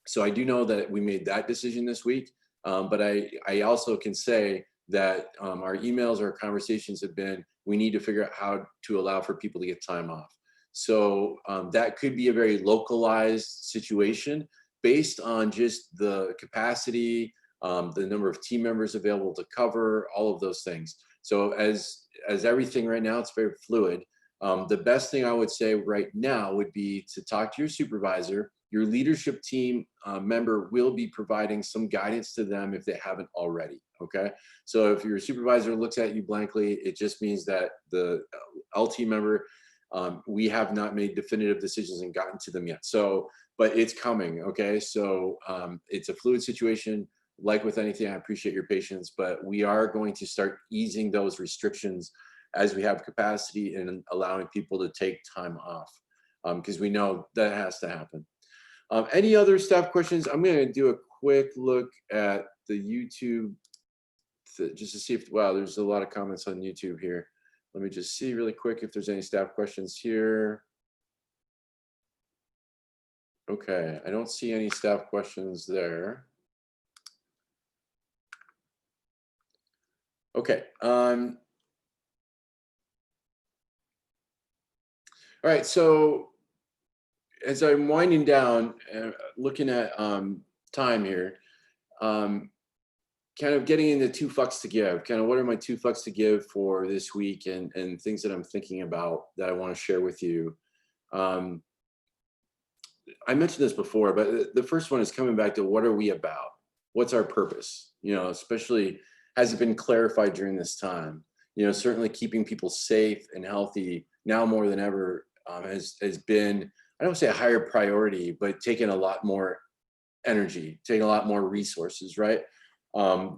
So I do know that we made that decision this week, but I also can say that our emails, our conversations have been, we need to figure out how to allow for people to get time off. So that could be a very localized situation based on just the capacity, the number of team members available to cover, all of those things. So as everything right now, it's very fluid. The best thing I would say right now would be to talk to your supervisor. Your leadership team member will be providing some guidance to them if they haven't already, okay? So if your supervisor looks at you blankly, it just means that the LT member, we have not made definitive decisions and gotten to them yet. So, but it's coming, okay? So it's a fluid situation. Like with anything, I appreciate your patience, but we are going to start easing those restrictions as we have capacity and allowing people to take time off, because we know that has to happen. Any other staff questions? I'm going to do a quick look at the YouTube just to see if, wow, there's a lot of comments on YouTube here. Let me just see really quick if there's any staff questions here. Okay, I don't see any staff questions there. Okay. All right, so as I'm winding down, looking at time here, kind of getting into 2 fucks to give, kind of what are my 2 fucks to give for this week, and things that I'm thinking about that I want to share with you. I mentioned this before, but the first one is coming back to what are we about? What's our purpose? You know, especially has it been clarified during this time? You know, certainly keeping people safe and healthy now more than ever has been I don't say a higher priority, but taking a lot more energy, taking a lot more resources, right?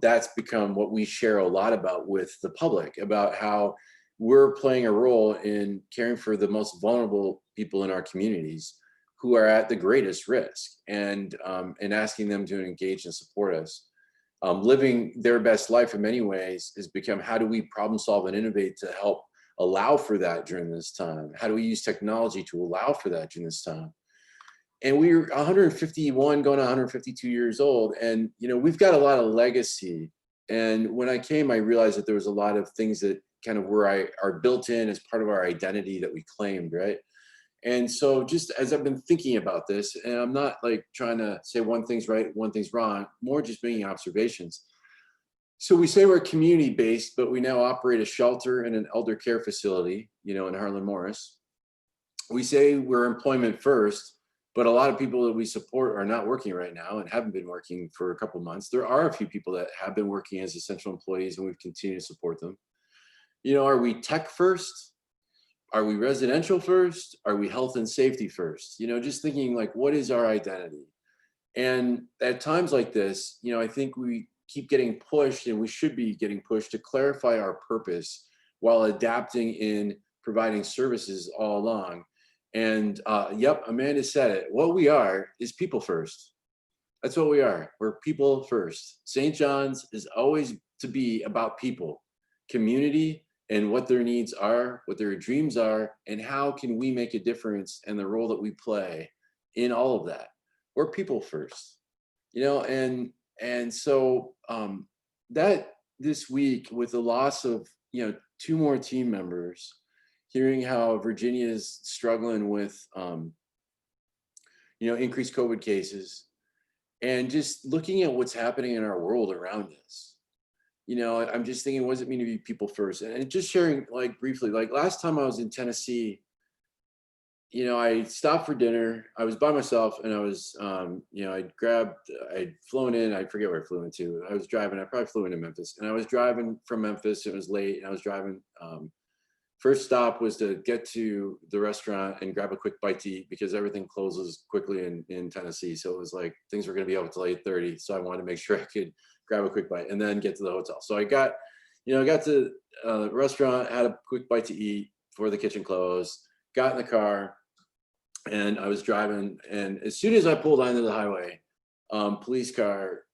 That's become what we share a lot about with the public, about how we're playing a role in caring for the most vulnerable people in our communities who are at the greatest risk, and asking them to engage and support us. Living their best life in many ways has become, how do we problem solve and innovate to help allow for that during this time? How do we use technology to allow for that during this time? And we're 151 going to 152 years old, and we've got a lot of legacy. And when I came, I realized that there was a lot of things that kind of are built in as part of our identity that we claimed, right? And so just as I've been thinking about this, and I'm not like trying to say one thing's right, one thing's wrong, more just making observations. So we say we're community based, but we now operate a shelter and an elder care facility, in Harlan Morris. We say we're employment first, but a lot of people that we support are not working right now and haven't been working for a couple of months. There are a few people that have been working as essential employees, and we've continued to support them. Are we tech first? Are we residential first? Are we health and safety first? Just thinking like, what is our identity? And at times like this, I think we keep getting pushed, and we should be getting pushed to clarify our purpose while adapting in providing services all along. And yep, Amanda said it. What we are is people first. That's what we are. We're people first. St. John's is always to be about people, community, and what their needs are, what their dreams are, and how can we make a difference, and the role that we play in all of that. We're people first, and so that this week, with the loss of 2 more team members, hearing how Virginia is struggling with increased COVID cases, and just looking at what's happening in our world around us. I'm just thinking, what does it mean to be people first? And just sharing, like, briefly, like last time I was in Tennessee, I stopped for dinner. I was by myself, and I was, I'd flown in, I forget where I flew into. I was driving, I probably flew into Memphis, and I was driving from Memphis. It was late, and I was driving. First stop was to get to the restaurant and grab a quick bite to eat, because everything closes quickly in Tennessee. So it was like things were going to be open until 8:30. So I wanted to make sure I could grab a quick bite and then get to the hotel. So I got to the restaurant, had a quick bite to eat before the kitchen closed, got in the car, and I was driving. And as soon as I pulled onto the highway, police car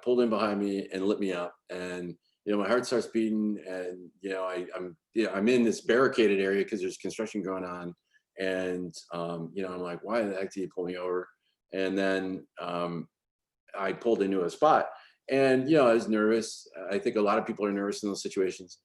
pulled in behind me and lit me up. And my heart starts beating, and I'm in this barricaded area because there's construction going on, and I'm like, why the heck did he pull me over? And then I pulled into a spot, and I was nervous. I think a lot of people are nervous in those situations.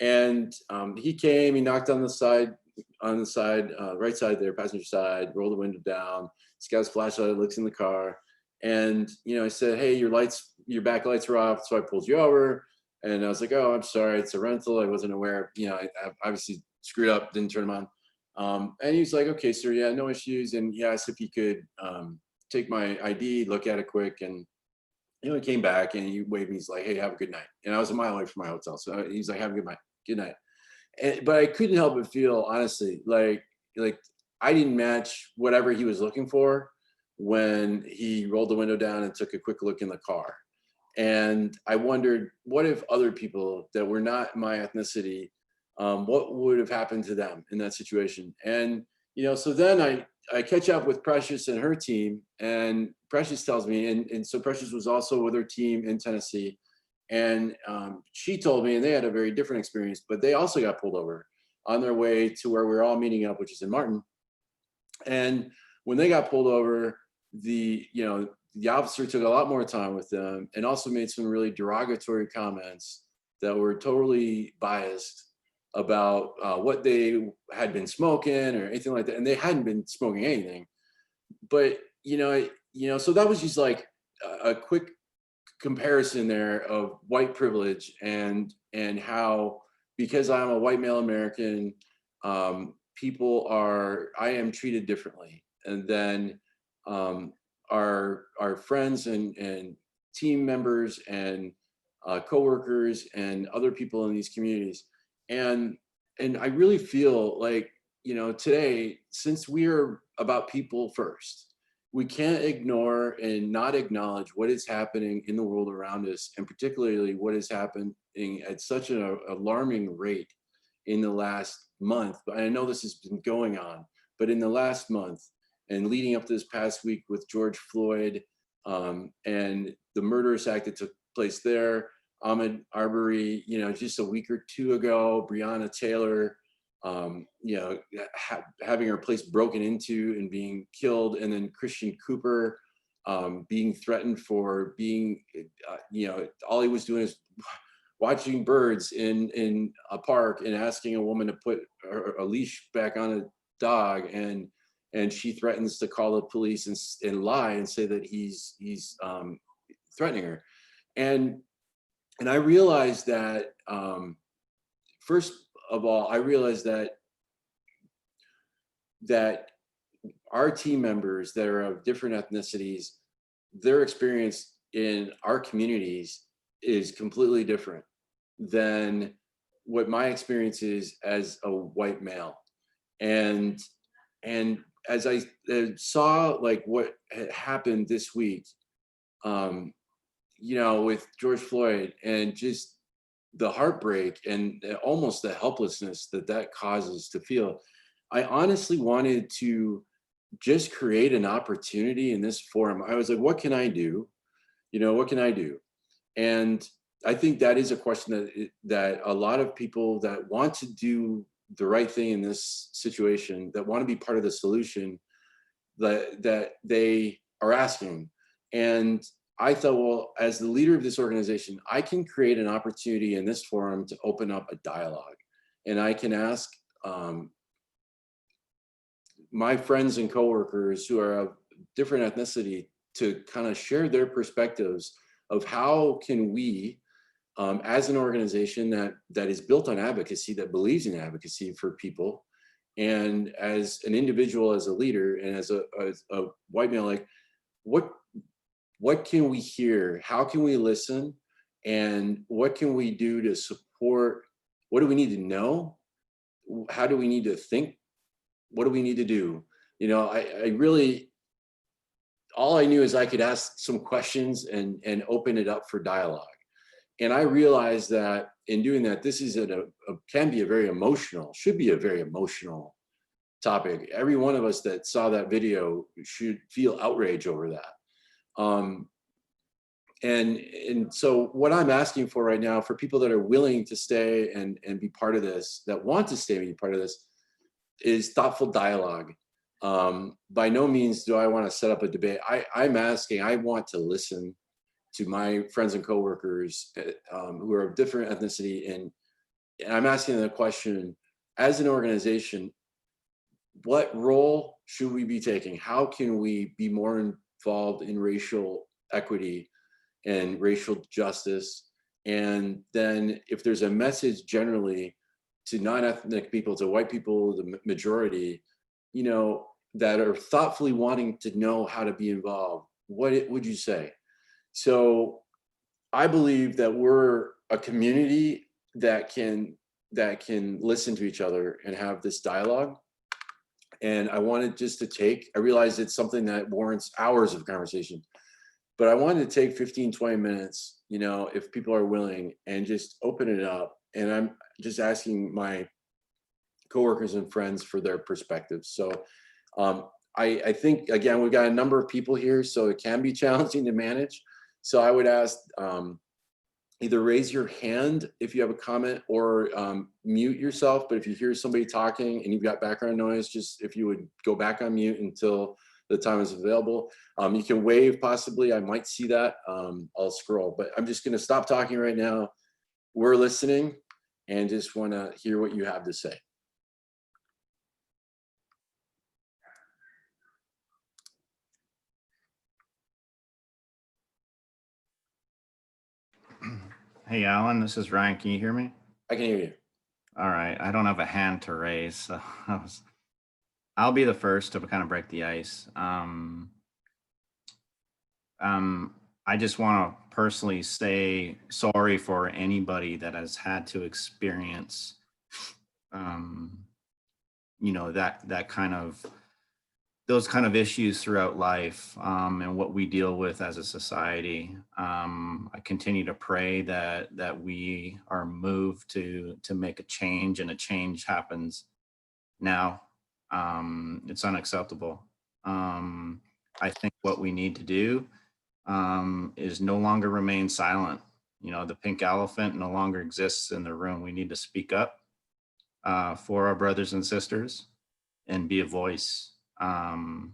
And he came, he knocked on the side, right side there, passenger side, rolled the window down. This guy's flashlight, looks in the car, and I said, hey, your back lights are off, so I pulled you over. And I was like, oh, I'm sorry, it's a rental. I wasn't aware. I obviously screwed up, didn't turn them on. And he was like, okay, sir, yeah, no issues. And he asked if he could take my ID, look at it quick. And he came back and he waved me. He's like, hey, have a good night. And I was a mile away from my hotel. So he's like, have a good night. Good night. But I couldn't help but feel, honestly, like I didn't match whatever he was looking for when he rolled the window down and took a quick look in the car. And I wondered, what if other people that were not my ethnicity, what would have happened to them in that situation? And, so then I catch up with Precious and her team, and Precious tells me, and so Precious was also with her team in Tennessee. And she told me, and they had a very different experience, but they also got pulled over on their way to where we're all meeting up, which is in Martin. And when they got pulled over, the officer took a lot more time with them, and also made some really derogatory comments that were totally biased about what they had been smoking or anything like that. And they hadn't been smoking anything. But, so that was just like a quick comparison there of white privilege and how, because I'm a white male American, I am treated differently. And then our friends and team members and coworkers and other people in these communities. And I really feel like you know, today, since we're about people first, we can't ignore and not acknowledge what is happening in the world around us, and particularly what is happening at such an alarming rate in the last month. But I know this has been going on, but in the last month and leading up to this past week with George Floyd and the murderous act that took place there, Ahmaud Arbery, you know, just a week or two ago, Breonna Taylor, you know, having her place broken into and being killed, and then Christian Cooper being threatened for being, you know, all he was doing is watching birds in a park and asking a woman to put a leash back on a dog, and she threatens to call the police and lie and say that he's threatening her, and I realized that first of all, I realized that our team members that are of different ethnicities, their experience in our communities is completely different than what my experience is as a white male. And as I saw like what had happened this week, you know, with George Floyd, and just the heartbreak and almost the helplessness that causes to feel, I honestly wanted to just create an opportunity in this forum. I was like, what can I do? You know, what can I do? And I think that is a question that a lot of people that want to do the right thing in this situation, that want to be part of the solution, that they are asking. And I thought, well, as the leader of this organization, I can create an opportunity in this forum to open up a dialogue. And I can ask my friends and coworkers who are of different ethnicity to kind of share their perspectives of how can we, as an organization that is built on advocacy, that believes in advocacy for people, and as an individual, as a leader, and as a white male, like what can we hear? How can we listen? And what can we do to support? What do we need to know? How do we need to think? What do we need to do? You know, I really, all I knew is I could ask some questions and open it up for dialogue. And I realized that in doing that, this is can be a very emotional, should be a very emotional topic. Every one of us that saw that video should feel outrage over that. And so what I'm asking for right now, for people that are willing to stay and be part of this, that want to stay and be part of this, is thoughtful dialogue. By no means do I want to set up a debate. I'm asking, I want to listen to my friends and coworkers who are of different ethnicity, and I'm asking the question, as an organization, what role should we be taking? How can we be more involved in racial equity and racial justice? And then if there's a message generally to non-ethnic people, to white people, the majority, you know, that are thoughtfully wanting to know how to be involved, what would you say? So I believe that we're a community that can listen to each other and have this dialogue. And I wanted just to I realize it's something that warrants hours of conversation, but I wanted to take 15, 20 minutes, you know, if people are willing, and just open it up. And I'm just asking my coworkers and friends for their perspectives. So I think, again, we've got a number of people here, so it can be challenging to manage. So I would ask, either raise your hand if you have a comment, or mute yourself. But if you hear somebody talking and you've got background noise, just if you would go back on mute until the time is available. You can wave possibly, I might see that. I'll scroll, but I'm just gonna stop talking right now. We're listening and just wanna hear what you have to say. Hey, Alan, this is Ryan. Can you hear me? I can hear you. All right. I don't have a hand to raise, so I'll be the first to kind of break the ice. I just want to personally say sorry for anybody that has had to experience you know, that kind of, those kind of issues throughout life, and what we deal with as a society. I continue to pray that we are moved to make a change, and a change happens now. It's unacceptable. I think what we need to do is no longer remain silent. You know, the pink elephant no longer exists in the room. We need to speak up for our brothers and sisters and be a voice. I'm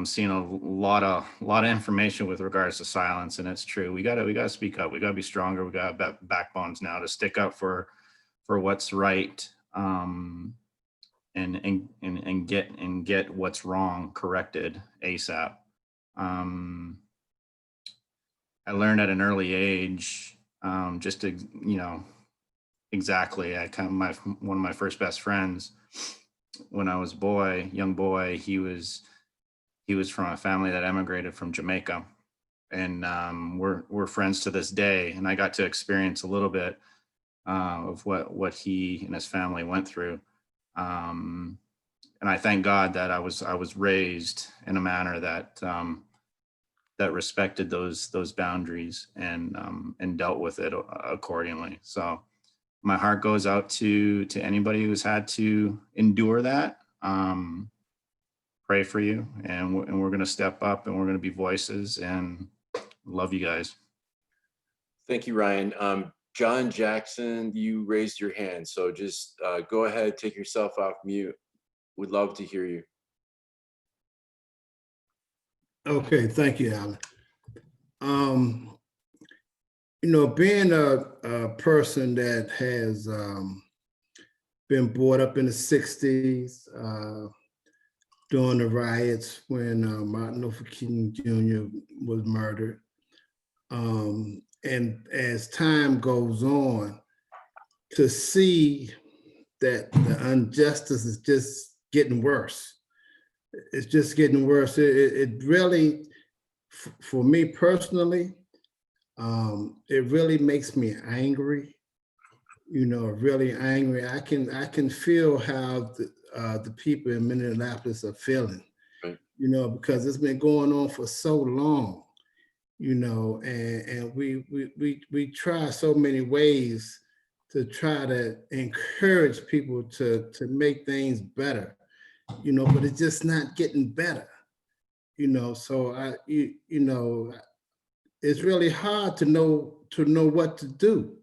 seeing a lot of information with regards to silence, and it's true. We gotta speak up. We gotta be stronger. We gotta have backbones now to stick up for what's right, and get what's wrong corrected ASAP. I learned at an early age, just to, you know, exactly. I kind of one of my first best friends when I was young boy, he was from a family that emigrated from Jamaica, and we're friends to this day. And I got to experience a little bit of what he and his family went through. And I thank God that I was raised in a manner that that respected those boundaries and dealt with it accordingly. So my heart goes out to anybody who's had to endure that. Pray for you, and we're going to step up, and we're going to be voices, and love you guys. Thank you, Ryan. John Jackson, you raised your hand, so just go ahead, take yourself off mute. We'd love to hear you. Okay, thank you, Alan. You know, being a person that has been brought up in the 60s, during the riots when Martin Luther King Jr. was murdered. And as time goes on, to see that the injustice is just getting worse. It's just getting worse. It really, for me personally, it really makes me angry. You know, really angry. I can feel how the people in Minneapolis are feeling. Right. You know, because it's been going on for so long. You know, and we try so many ways to try to encourage people to make things better. You know, but it's just not getting better. You know, so you know, it's really hard to know what to do.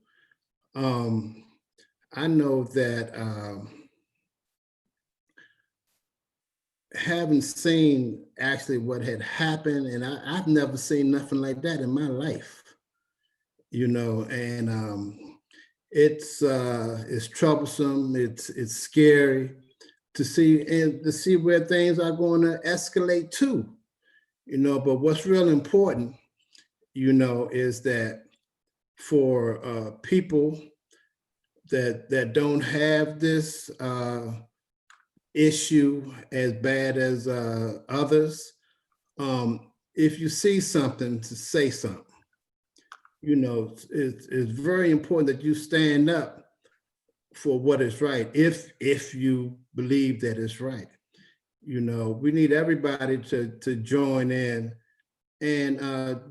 I know that having seen actually what had happened, and I've never seen nothing like that in my life, you know, and it's troublesome, it's scary to see where things are going to escalate to, you know, but what's real important, you know, is that for people that don't have this issue as bad as others, if you see something, to say something. You know, it's very important that you stand up for what is right, if you believe that it's right. You know, we need everybody to join in and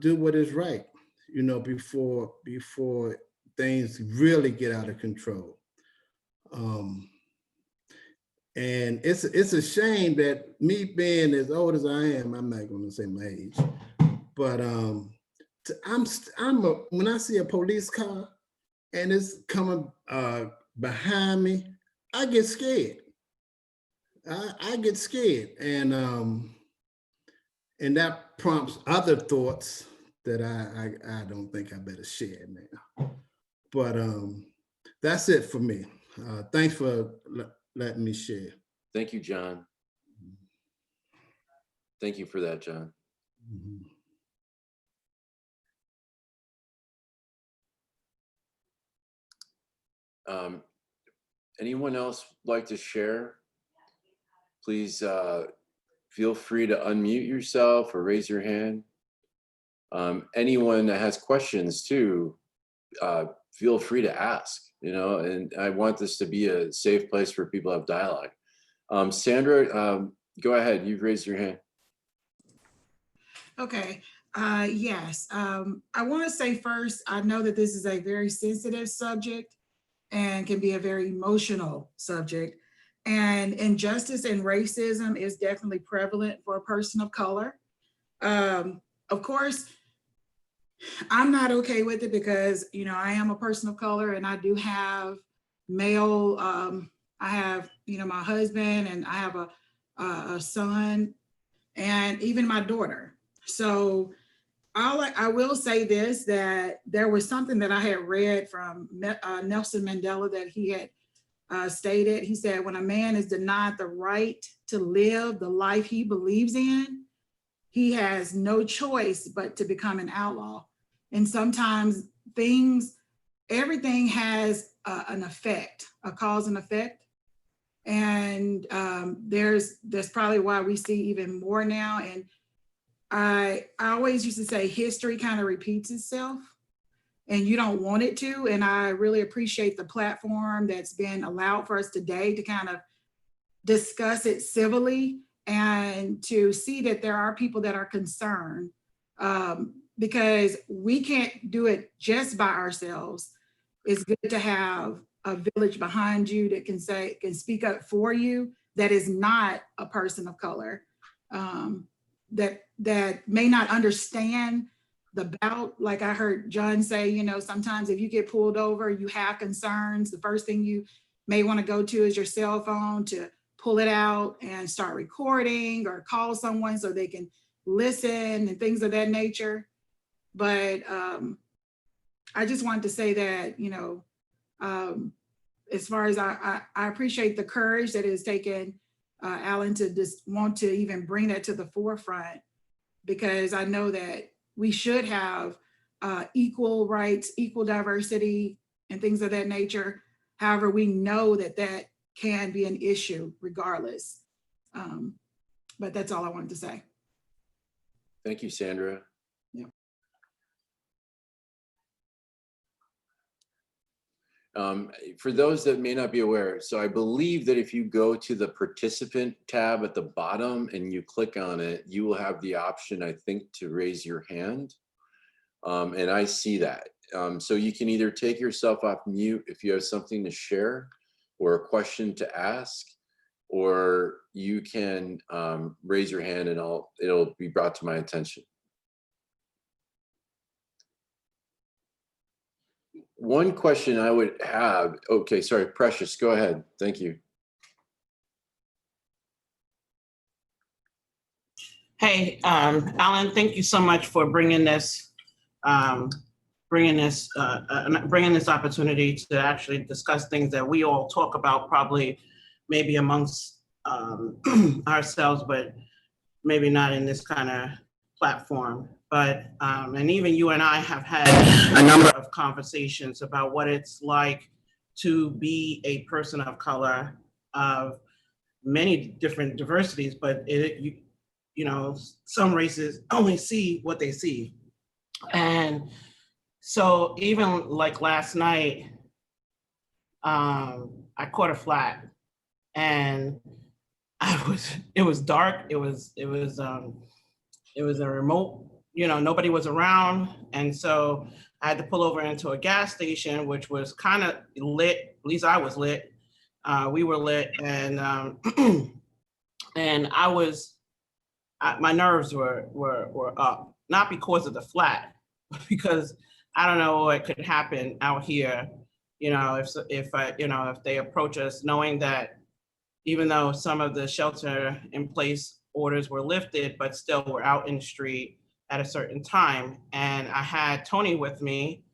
do what is right, you know, before things really get out of control. And it's a shame that me being as old as I am, I'm not going to say my age, but when I see a police car and it's coming behind me, I get scared. I get scared, and that prompts other thoughts that I don't think I better share now. But that's it for me. Thanks for letting me share. Thank you, John. Thank you for that, John. Anyone else like to share? Please feel free to unmute yourself or raise your hand. Anyone that has questions too, feel free to ask. you know, and I want this to be a safe place for people to have dialogue. Sandra, go ahead. You've raised your hand. Okay. Yes. I want to say first, I know that this is a very sensitive subject and can be a very emotional subject. And injustice and racism is definitely prevalent for a person of color. Of course, I'm not okay with it because, you know, I am a person of color and I do have male, I have, you know, my husband and I have a son and even my daughter. So I will say this, that there was something that I had read from Nelson Mandela that he had stated. He said, when a man is denied the right to live the life he believes in, he has no choice but to become an outlaw. And sometimes everything has an effect, a cause and effect. And that's probably why we see even more now. And I always used to say history kind of repeats itself and you don't want it to. And I really appreciate the platform that's been allowed for us today to kind of discuss it civilly and to see that there are people that are concerned, because we can't do it just by ourselves. It's good to have a village behind you that can speak up for you, that is not a person of color, that may not understand the bout. Like I heard John say, you know, sometimes if you get pulled over, you have concerns. The first thing you may want to go to is your cell phone to pull it out and start recording or call someone so they can listen and things of that nature. But I just wanted to say that, you know, as far as I appreciate the courage that it has taken Alan to just want to even bring that to the forefront, because I know that we should have equal rights, equal diversity and things of that nature. However, we know that that can be an issue regardless. But that's all I wanted to say. Thank you, Sandra. Yeah. For those that may not be aware, so I believe that if you go to the participant tab at the bottom and you click on it, you will have the option, I think, to raise your hand. And I see that. So you can either take yourself off mute if you have something to share or a question to ask, or you can raise your hand and it'll be brought to my attention. One question I would have, okay, sorry, Precious, go ahead. Thank you. Hey, Alan, thank you so much for bringing this opportunity to actually discuss things that we all talk about, probably maybe amongst ourselves, but maybe not in this kind of platform. But, and even you and I have had a number of conversations about what it's like to be a person of color of many different diversities, but you know, some races only see what they see. And so even like last night, I caught a flat and it was dark. It was a remote, you know, nobody was around. And so I had to pull over into a gas station, which was kind of lit. At least I was lit. We were lit. And and my nerves were up, not because of the flat, but because I don't know what could happen out here. You know, if they approach us knowing that even though some of the shelter in place orders were lifted, but still we're out in the street at a certain time. And I had Tony with me,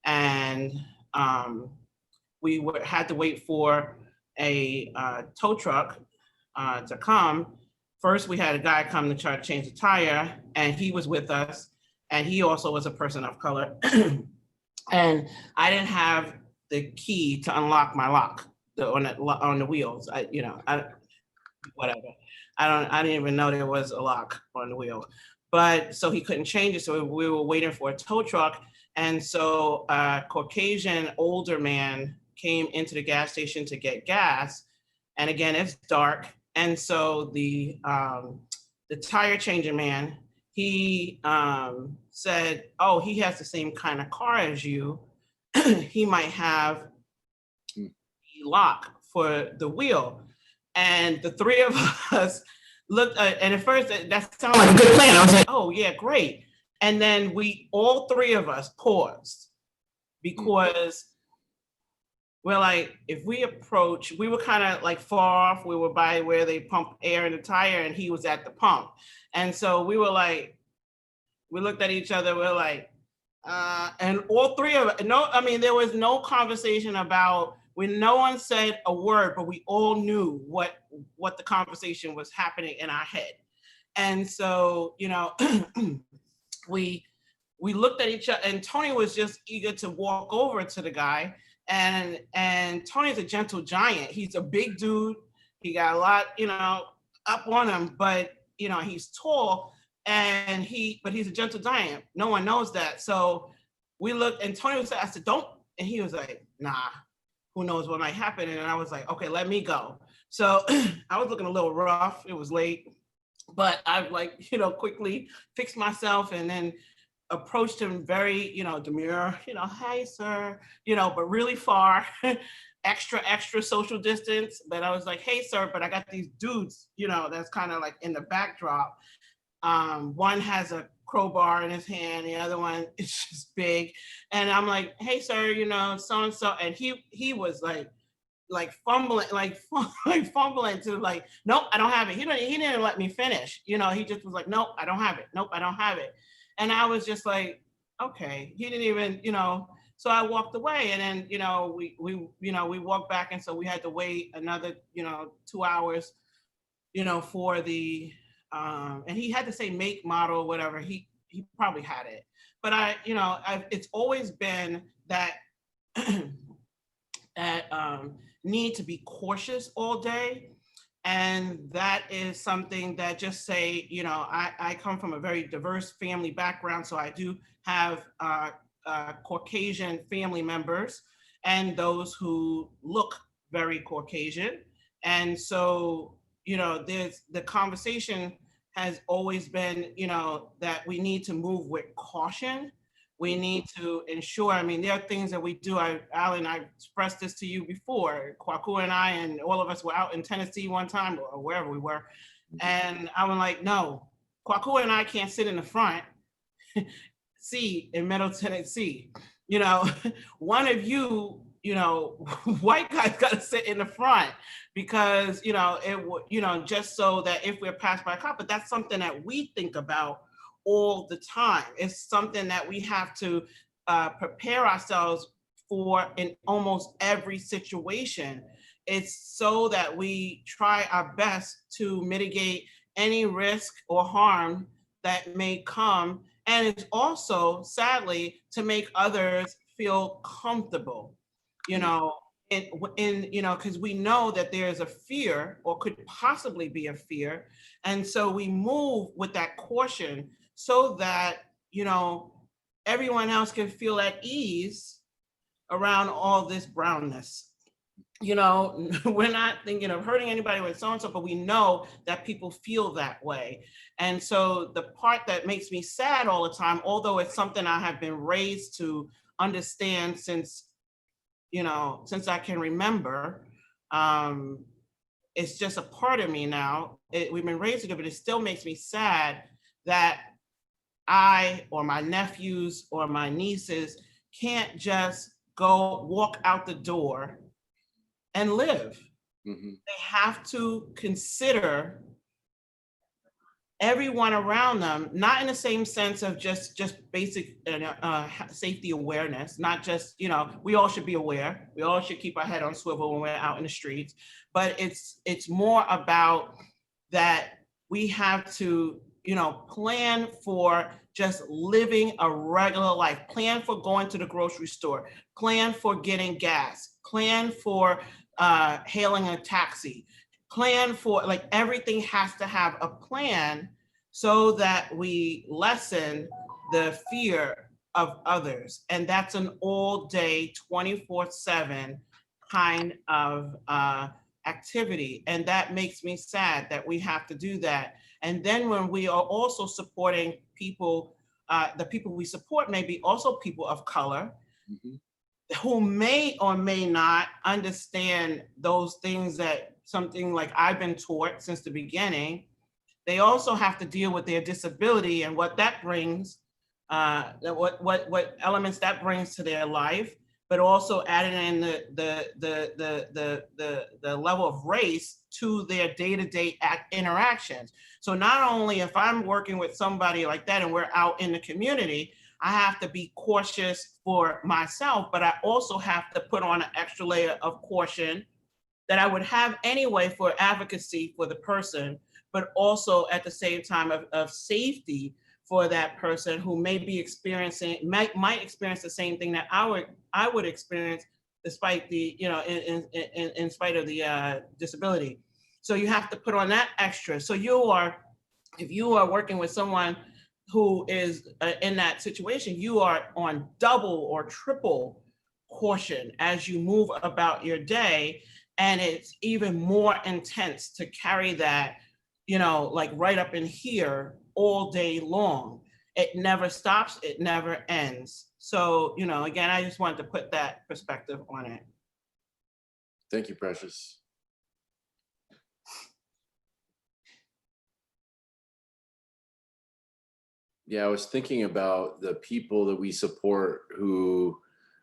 and we had to wait for a tow truck to come. First, we had a guy come to try to change the tire, and he was with us, and he also was a person of color. And I didn't have the key to unlock my lock on the wheels. Whatever. I didn't even know there was a lock on the wheel. But so he couldn't change it. So we were waiting for a tow truck. And so a Caucasian older man came into the gas station to get gas. And again, it's dark. And so the tire changing man, he said, oh, he has the same kind of car as you. He might have the lock for the wheel. And the three of us looked, and at first that sounded like a good plan. I was like, oh yeah, great. And then all three of us paused because we're like, if we approach, we were kind of like far off. We were by where they pump air in the tire and he was at the pump. And so we were like, we looked at each other, we're like, and all three of us, there was no conversation about, when no one said a word, but we all knew what the conversation was happening in our head. And so, we looked at each other, and Tony was just eager to walk over to the guy. And Tony's a gentle giant. He's a big dude. He got a lot, up on him, but he's tall, but he's a gentle giant. No one knows that. So we looked, and Tony was like, I said, don't, and he was like, nah, who knows what might happen. And I was like, okay, let me go. So I was looking a little rough. It was late, but I quickly fixed myself and then approached him very, demure, hey, sir, but really far, extra social distance. But I was like, hey, sir, but I got these dudes, that's kind of like in the backdrop. One has a crowbar in his hand, the other one is just big. And I'm like, hey, sir, so-and-so. And he was like fumbling, fumbling to like, nope, I don't have it. He didn't let me finish. He just was like, nope, I don't have it. Nope, I don't have it. And I was just like, okay, he didn't even, so I walked away. And then, we walked back. And so we had to wait another, 2 hours, for the, and he had to say make, model, whatever. He probably had it. But it's always been that, need to be cautious all day. And that is something that just say, I come from a very diverse family background. So I do have Caucasian family members and those who look very Caucasian. And so, there's the conversation has always been, that we need to move with caution. We need to ensure, there are things that we do. Alan, I expressed this to you before. Kwaku and I and all of us were out in Tennessee one time, or wherever we were. And I was like, no, Kwaku and I can't sit in the front, in Middle Tennessee. One of you, white guys got to sit in the front because, it would, just so that if we're passed by a cop, but that's something that we think about all the time. It's something that we have to prepare ourselves for in almost every situation. It's so that we try our best to mitigate any risk or harm that may come. And it's also, sadly, to make others feel comfortable, because we know that there's a fear or could possibly be a fear. And so we move with that caution so that, everyone else can feel at ease around all this brownness. We're not thinking of hurting anybody with so-and-so, but we know that people feel that way. And so the part that makes me sad all the time, although it's something I have been raised to understand since I can remember, it's just a part of me now. We've been raised to do, but it still makes me sad that I or my nephews or my nieces can't just walk out the door and live. Mm-hmm. They have to consider everyone around them, not in the same sense of just basic safety awareness, not just, we all should be aware. We all should keep our head on swivel when we're out in the streets, but it's more about that we have to, plan for just living a regular life, plan for going to the grocery store, plan for getting gas, plan for hailing a taxi, plan for, everything has to have a plan so that we lessen the fear of others. And that's an all day 24/7 kind of activity. And that makes me sad that we have to do that. And then when we are also supporting people, the people we support may be also people of color, who may or may not understand those things that something like I've been taught since the beginning. They also have to deal with their disability and what that brings, what elements that brings to their life, but also adding in the level of race to their day-to-day interactions. So not only if I'm working with somebody like that and we're out in the community, I have to be cautious for myself, but I also have to put on an extra layer of caution that I would have anyway for advocacy for the person, but also at the same time of safety for that person who may be experiencing, might experience the same thing that I would experience despite the, in spite of the disability. So you have to put on that extra. So if you are working with someone who is in that situation, you are on double or triple caution as you move about your day. And it's even more intense to carry that, like right up in here all day long. It never stops, it never ends. So, again, I just wanted to put that perspective on it. Thank you, Precious. Yeah, I was thinking about the people that we support who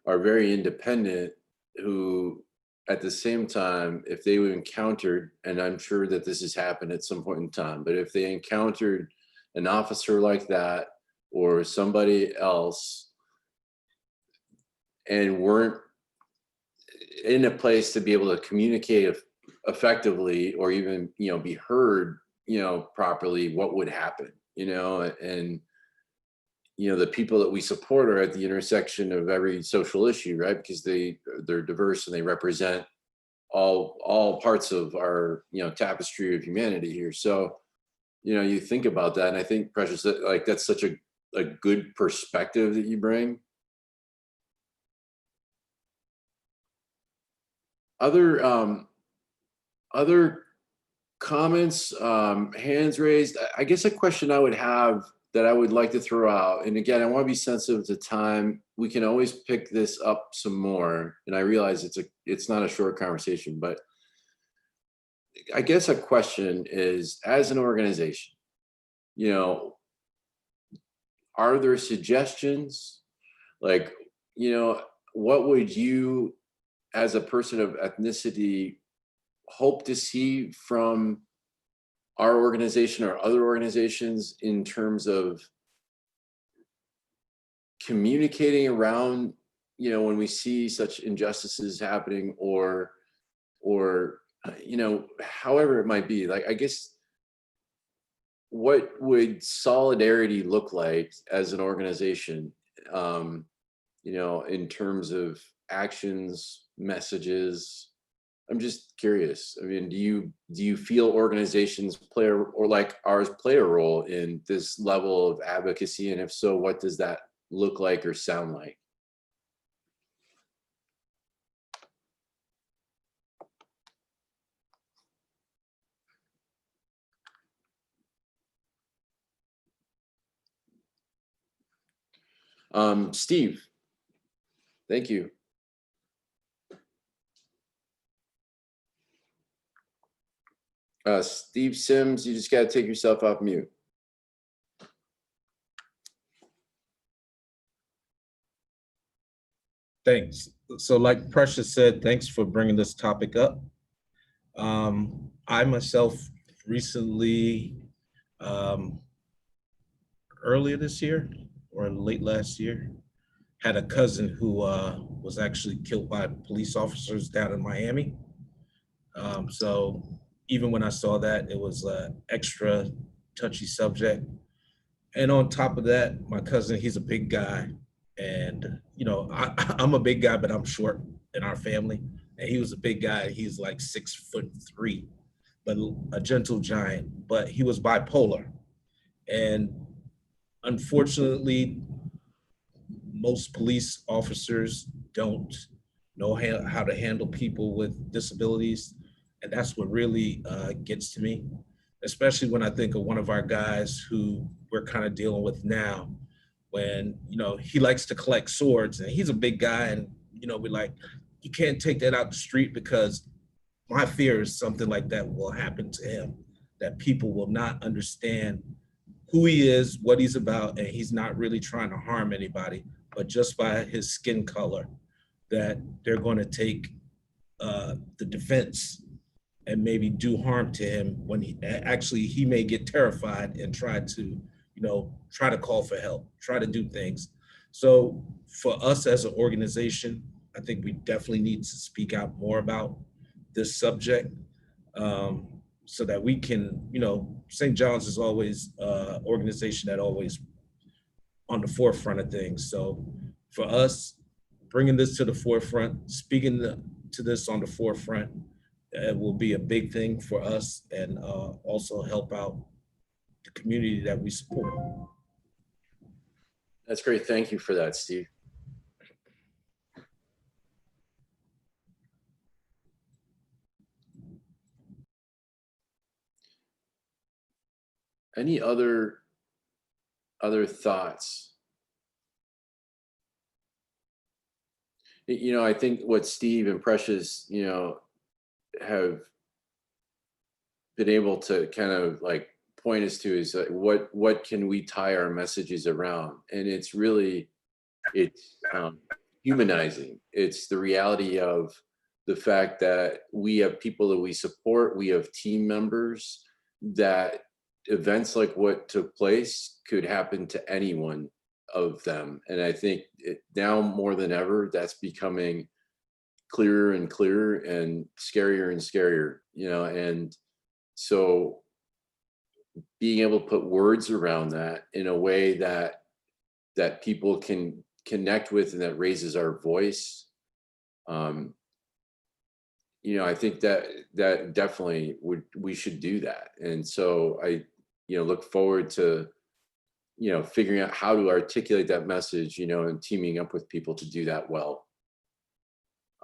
are very independent, who at the same time, if they encountered, and I'm sure that this has happened at some point in time, but if they encountered an officer like that or somebody else and weren't in a place to be able to communicate effectively or even, be heard, properly, what would happen, and the people that we support are at the intersection of every social issue, right? Because they're diverse and they represent all parts of our, tapestry of humanity here. So, you think about that, and I think, Precious, that like that's such a good perspective that you bring. Other comments, hands raised. I guess a question I would have that I would like to throw out, and again, I want to be sensitive to time. We can always pick this up some more, and I realize it's not a short conversation, but I guess a question is, as an organization, are there suggestions? Like, what would you, as a person of ethnicity, hope to see from our organization or other organizations in terms of communicating around, when we see such injustices happening, or however it might be? Like, I guess, what would solidarity look like as an organization, in terms of actions, messages? I'm just curious. I mean, do you feel organizations play or like ours play a role in this level of advocacy? And if so, what does that look like or sound like? Steve, thank you. Steve Sims, you just got to take yourself off mute. Thanks. So like Precious said, thanks for bringing this topic up. I myself recently, earlier this year or late last year, had a cousin who was actually killed by police officers down in Miami. So even when I saw that, it was an extra touchy subject. And on top of that, my cousin, he's a big guy. And, I'm a big guy, but I'm short in our family. And he was a big guy. He's like 6'3", but a gentle giant, but he was bipolar. And unfortunately, most police officers don't know how to handle people with disabilities. And that's what really gets to me, especially when I think of one of our guys who we're kind of dealing with now, when, you know, he likes to collect swords and he's a big guy, and, you know, we're like, you can't take that out the street, because my fear is something like that will happen to him, that people will not understand who he is, what he's about, and he's not really trying to harm anybody, but just by his skin color, that they're going to take the defense and maybe do harm to him, when he may get terrified and try to call for help, try to do things. So for us as an organization, I think we definitely need to speak out more about this subject, so that we can, St. John's is always an organization that always on the forefront of things. So for us, bringing this to the forefront, speaking to this on the forefront, will be a big thing for us, and also help out the community that we support. That's great. Thank you for that, Steve. Any other thoughts? I think what Steve and Precious, have been able to kind of like point us to is what can we tie our messages around? And it's humanizing. It's the reality of the fact that we have people that we support, we have team members, that events like what took place could happen to any one of them. And I think now more than ever, that's becoming clearer and clearer and scarier and scarier, and so being able to put words around that in a way that people can connect with and that raises our voice, I think that definitely we should do that. And so I look forward to figuring out how to articulate that message, and teaming up with people to do that well.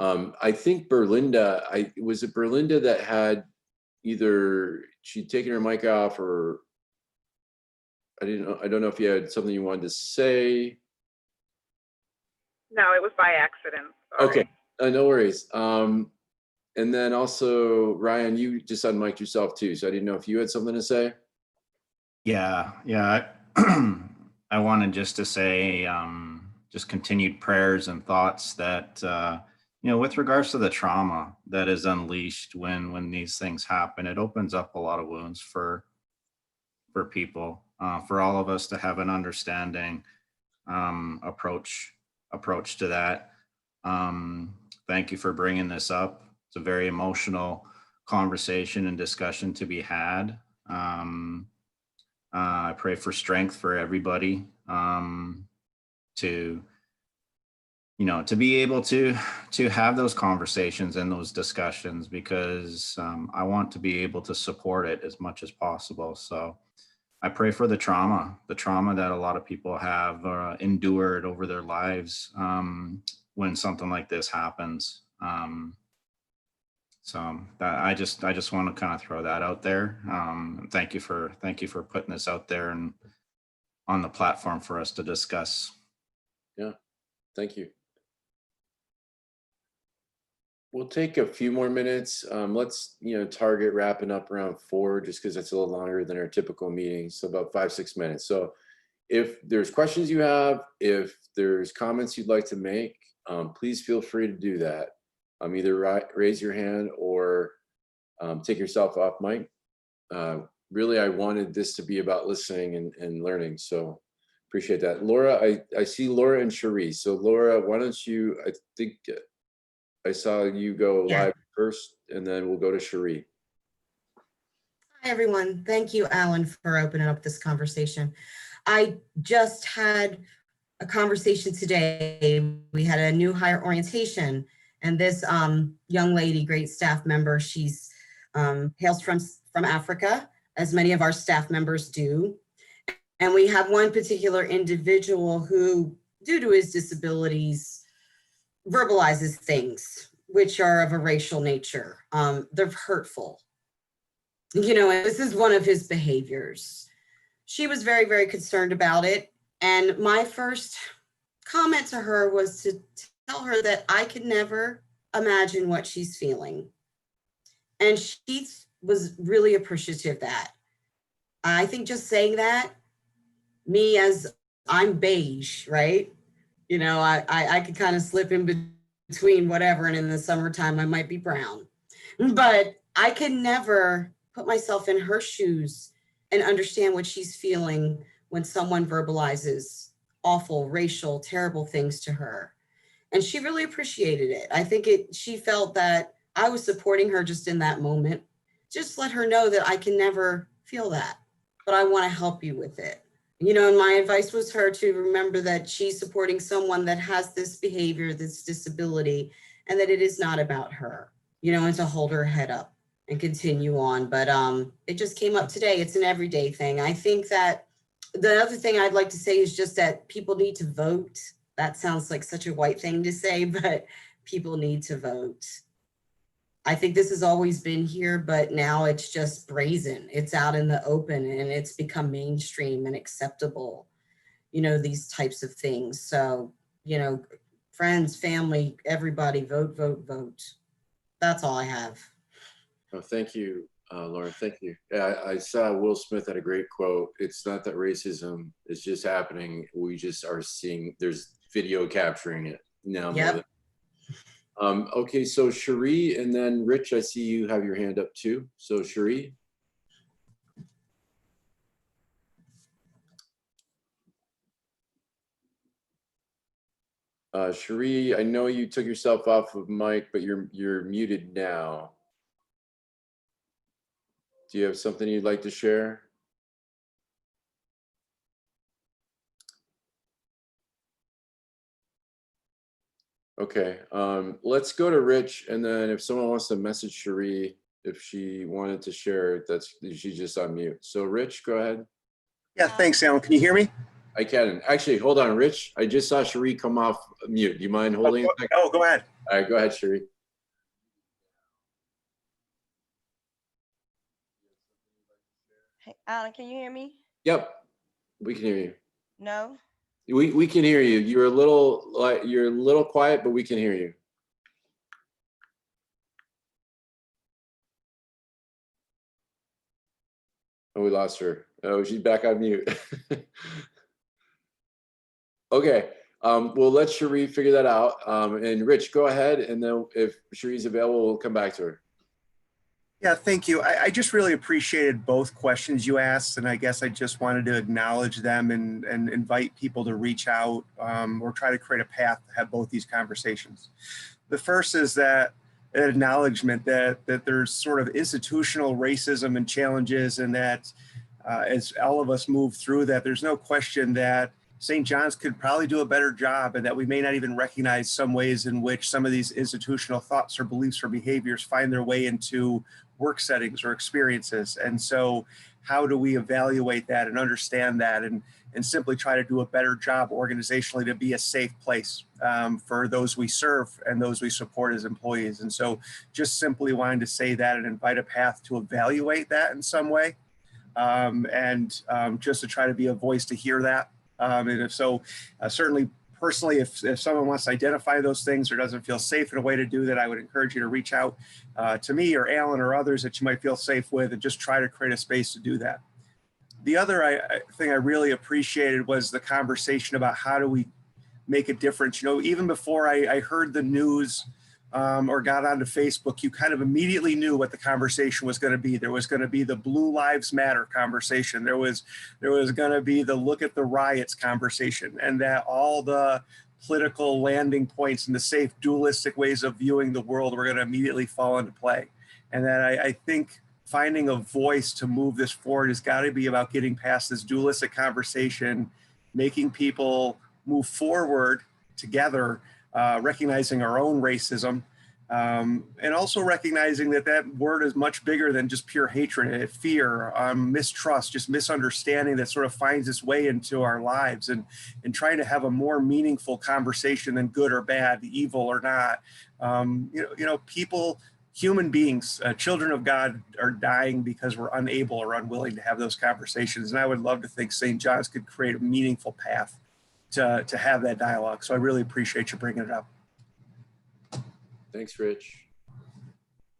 I think Berlinda, was it Berlinda that had either she'd taken her mic off, or I don't know if you had something you wanted to say. No, it was by accident. Sorry. Okay, no worries. And then also, Ryan, you just unmiked yourself too, so I didn't know if you had something to say. Yeah. I wanted just to say, just continued prayers and thoughts that, with regards to the trauma that is unleashed when these things happen, it opens up a lot of wounds for people, for all of us to have an understanding approach to that. Thank you for bringing this up. It's a very emotional conversation and discussion to be had. I pray for strength for everybody, to be able to have those conversations and those discussions, because I want to be able to support it as much as possible. So I pray for the trauma that a lot of people have endured over their lives when something like this happens. So that I just want to kind of throw that out there. Thank you for putting this out there and on the platform for us to discuss. Yeah, thank you. We'll take a few more minutes. Let's target wrapping up around 4, just because that's a little longer than our typical meeting. So about 5-6 minutes. So if there's questions you have, if there's comments you'd like to make, please feel free to do that. Either raise your hand or take yourself off mic. Really, I wanted this to be about listening and learning. So appreciate that. Laura, I see Laura and Cherie. So Laura, why don't you, I think I saw you go live first, and then we'll go to Cherie. Hi, everyone. Thank you, Alan, for opening up this conversation. I just had a conversation today. We had a new hire orientation, and this young lady, great staff member, she's hails from Africa, as many of our staff members do. And we have one particular individual who, due to his disabilities, verbalizes things which are of a racial nature. They're hurtful. You know, and this is one of his behaviors. She was very, very concerned about it. And my first comment to her was to tell her that I could never imagine what she's feeling. And she was really appreciative of that. I think just saying that, me as I'm beige, right? You know, I could kind of slip in between whatever, and in the summertime I might be brown. But I can never put myself in her shoes and understand what she's feeling when someone verbalizes awful, racial, terrible things to her. And she really appreciated it. I think she felt that I was supporting her just in that moment. Just let her know that I can never feel that, but I want to help you with it. You know, and my advice was her to remember that she's supporting someone that has this behavior, this disability, and that it is not about her, you know, and to hold her head up and continue on. But it just came up today. It's an everyday thing. I think that the other thing I'd like to say is just that people need to vote. That sounds like such a white thing to say, but people need to vote. I think this has always been here, but now it's just brazen. It's out in the open and it's become mainstream and acceptable, you know, these types of things. So, you know, friends, family, everybody, vote, vote, vote. That's all I have. Oh, thank you, Lauren. Thank you. Yeah, I saw Will Smith had a great quote. It's not that racism is just happening. We just are seeing, there's video capturing it now. Yep. More than, okay, so Cherie, and then Rich, I see you have your hand up too. So Cherie. Cherie, I know you took yourself off of mic, but you're muted now. Do you have something you'd like to share? Okay, let's go to Rich, and then if someone wants to message Cherie, if she wanted to share, she's just on mute. So Rich, go ahead. Yeah, thanks, Alan. Can you hear me? I can. Actually, hold on, Rich. I just saw Cherie come off mute. Do you mind holding it? Oh, go ahead. All right, go ahead, Cherie. Hey, Alan, can you hear me? Yep, we can hear you. No? We can hear you. You're a little quiet, but we can hear you. Oh, we lost her. Oh, she's back on mute. Okay, we'll let Cherie figure that out. And Rich, go ahead, and then if Cherie's available, we'll come back to her. Yeah, thank you. I just really appreciated both questions you asked, and I guess I just wanted to acknowledge them and invite people to reach out or try to create a path to have both these conversations. The first is that an acknowledgement that there's sort of institutional racism and challenges, and that as all of us move through that, there's no question that St. John's could probably do a better job, and that we may not even recognize some ways in which some of these institutional thoughts or beliefs or behaviors find their way into work settings or experiences. And so how do we evaluate that and understand that and simply try to do a better job organizationally to be a safe place for those we serve and those we support as employees. And so just simply wanting to say that and invite a path to evaluate that in some way, and just to try to be a voice to hear that. And if so, certainly personally, if someone wants to identify those things or doesn't feel safe in a way to do that, I would encourage you to reach out to me or Alan or others that you might feel safe with, and just try to create a space to do that. The other thing I really appreciated was the conversation about how do we make a difference. You know, even before I heard the news or got onto Facebook, you kind of immediately knew what the conversation was going to be. There was going to be the Blue Lives Matter conversation. There was going to be the look at the riots conversation, and that all the political landing points and the safe dualistic ways of viewing the world were going to immediately fall into play. And that I think finding a voice to move this forward has got to be about getting past this dualistic conversation, making people move forward together, recognizing our own racism, And also recognizing that that word is much bigger than just pure hatred, fear, mistrust, just misunderstanding that sort of finds its way into our lives, and trying to have a more meaningful conversation than good or bad, evil or not. People, human beings, children of God are dying because we're unable or unwilling to have those conversations. And I would love to think St. John's could create a meaningful path to have that dialogue. So I really appreciate you bringing it up. Thanks, Rich.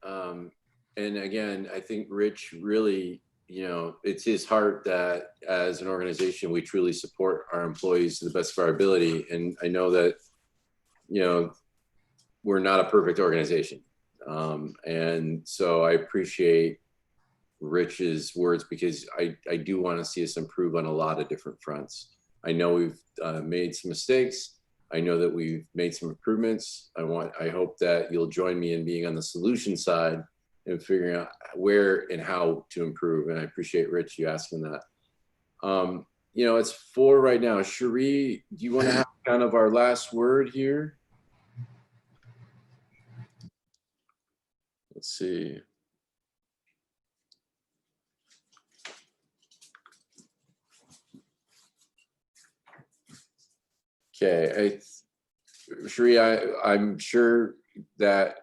And again, I think Rich really, it's his heart that as an organization, we truly support our employees to the best of our ability. And I know that, we're not a perfect organization. And so I appreciate Rich's words, because I do want to see us improve on a lot of different fronts. I know we've made some mistakes. I know that we've made some improvements. I hope that you'll join me in being on the solution side and figuring out where and how to improve. And I appreciate Rich, you asking that. It's 4 right now. Cherie, do you want to have kind of our last word here? Let's see. Okay, Cherie, I'm sure that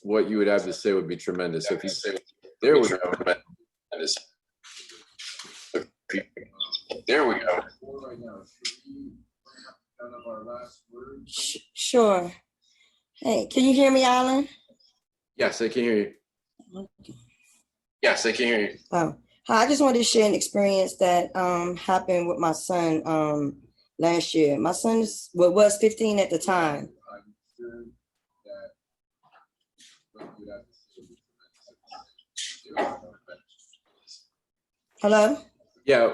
what you would have to say would be tremendous. If you say, there we go. There we go. Sure. Hey, can you hear me, Alan? Yes, I can hear you. Okay. Yes, I can hear you. Oh, hi, I just wanted to share an experience that happened with my son last year. My son was 15 at the time. Hello? Yeah,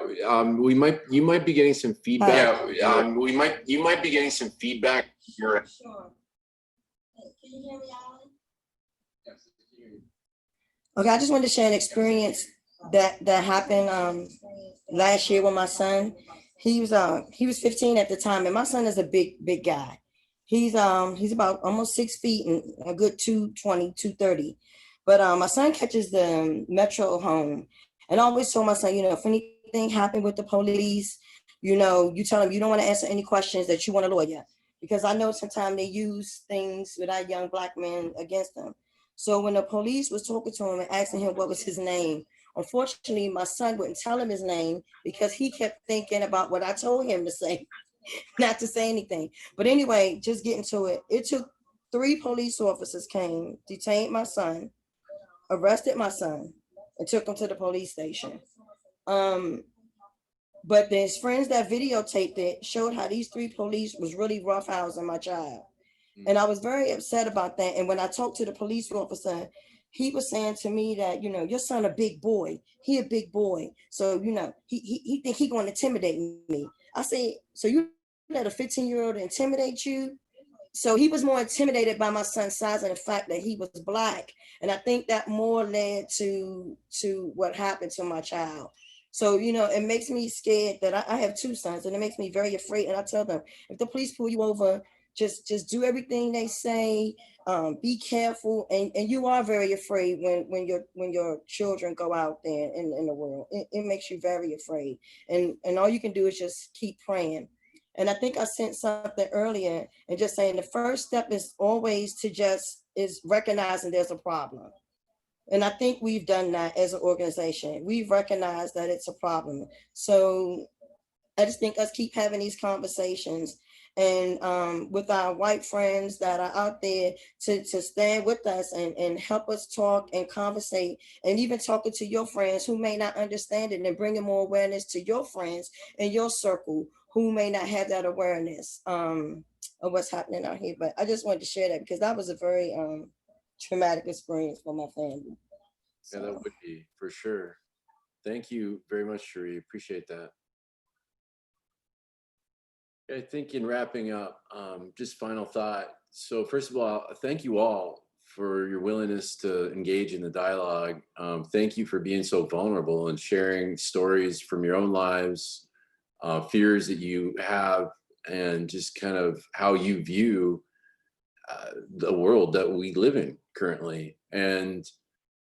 you might be getting some feedback. Hi. You might be getting some feedback. Sure. Hey, can you hear me, Alan? Okay, I just wanted to share an experience that happened last year with my son. He was 15 at the time, and my son is a big guy. He's about almost 6 feet and a good 220, 230. But my son catches the metro home, and I always told my son, if anything happened with the police, you tell them you don't want to answer any questions, that you want a lawyer, because I know sometimes they use things with our young Black men against them. So when the police was talking to him and asking him what was his name, unfortunately, my son wouldn't tell him his name because he kept thinking about what I told him to say, not to say anything. But anyway, just getting to it, it took 3 police officers came, detained my son, arrested my son, and took him to the police station. But his friends that videotaped it showed how these 3 police was really roughhousing my child. And I was very upset about that. And when I talked to the police officer, he was saying to me that, your son a big boy. He a big boy. So, he think he going to intimidate me. I said, so you let a 15-year-old intimidate you? So he was more intimidated by my son's size and the fact that he was Black. And I think that more led to what happened to my child. So, it makes me scared that I have 2 sons, and it makes me very afraid. And I tell them, if the police pull you over, just do everything they say, be careful. And you are very afraid when your children go out there in the world. It makes you very afraid. And all you can do is just keep praying. And I think I sent something earlier and just saying the first step is always is recognizing there's a problem. And I think we've done that as an organization. We've recognized that it's a problem. So I just think us keep having these conversations, and with our white friends that are out there to stand with us and help us talk and conversate, and even talking to your friends who may not understand it, and bringing more awareness to your friends in your circle who may not have that awareness of what's happening out here. But I just wanted to share that because that was a very traumatic experience for my family. Yeah, that would be for sure. Thank you very much, Cherie. Appreciate that. I think in wrapping up, just final thought. So first of all, thank you all for your willingness to engage in the dialogue. Thank you for being so vulnerable and sharing stories from your own lives, fears that you have, and just kind of how you view the world that we live in currently. And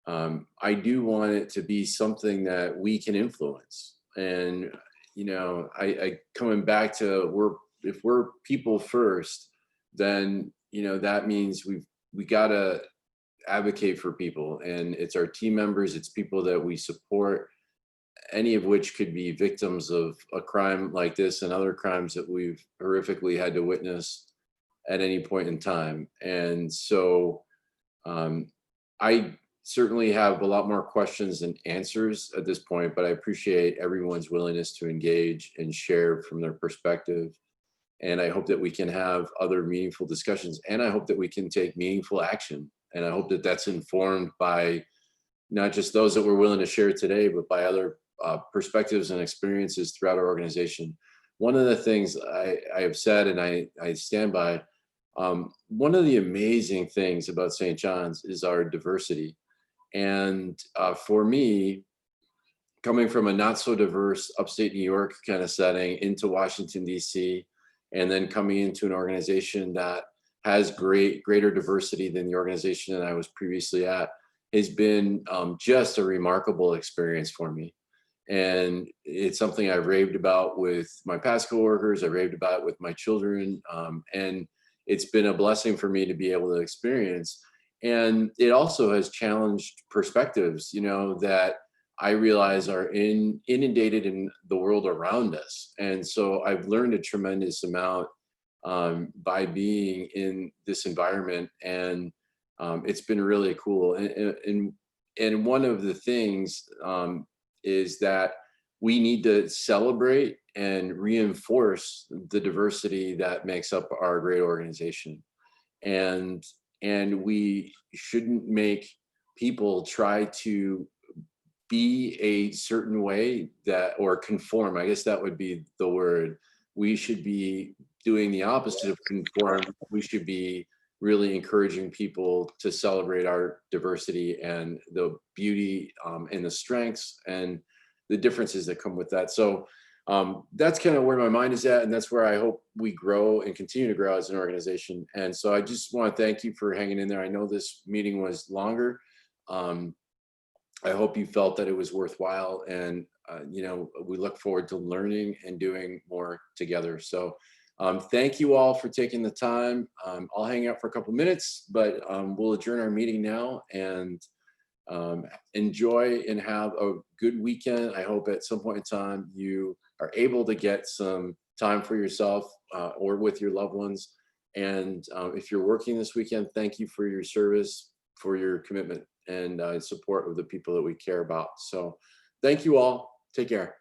I do want it to be something that we can influence. And, you know, I coming back to if we're people first, then, you know, that means we got to advocate for people, and it's our team members, it's people that we support, any of which could be victims of a crime like this and other crimes that we've horrifically had to witness at any point in time. And so I certainly have a lot more questions than answers at this point, but I appreciate everyone's willingness to engage and share from their perspective. And I hope that we can have other meaningful discussions, and I hope that we can take meaningful action. And I hope that that's informed by not just those that we're willing to share today, but by other perspectives and experiences throughout our organization. One of the things I have said, and I stand by, one of the amazing things about St. John's is our diversity. And for me, coming from a not so diverse upstate New York kind of setting into Washington, DC, and then coming into an organization that has greater diversity than the organization that I was previously at, has been just a remarkable experience for me. And it's something I've raved about with my past coworkers, I've raved about with my children, and it's been a blessing for me to be able to experience. And it also has challenged perspectives, you know, that I realize are inundated in the world around us. And so I've learned a tremendous amount by being in this environment, and it's been really cool. And one of the things is that we need to celebrate and reinforce the diversity that makes up our great organization. And we shouldn't make people try to be a certain way or conform. I guess that would be the word. We should be doing the opposite of conform. We should be really encouraging people to celebrate our diversity and the beauty and the strengths and the differences that come with that. So that's kind of where my mind is at, and that's where I hope we grow and continue to grow as an organization. And so I just want to thank you for hanging in there. I know this meeting was longer. I hope you felt that it was worthwhile, and you know, we look forward to learning and doing more together. So thank you all for taking the time. I'll hang out for a couple minutes, but we'll adjourn our meeting now, and enjoy and have a good weekend. I hope at some point in time you are able to get some time for yourself or with your loved ones. And if you're working this weekend, thank you for your service, for your commitment and support of the people that we care about. So thank you all. Take care.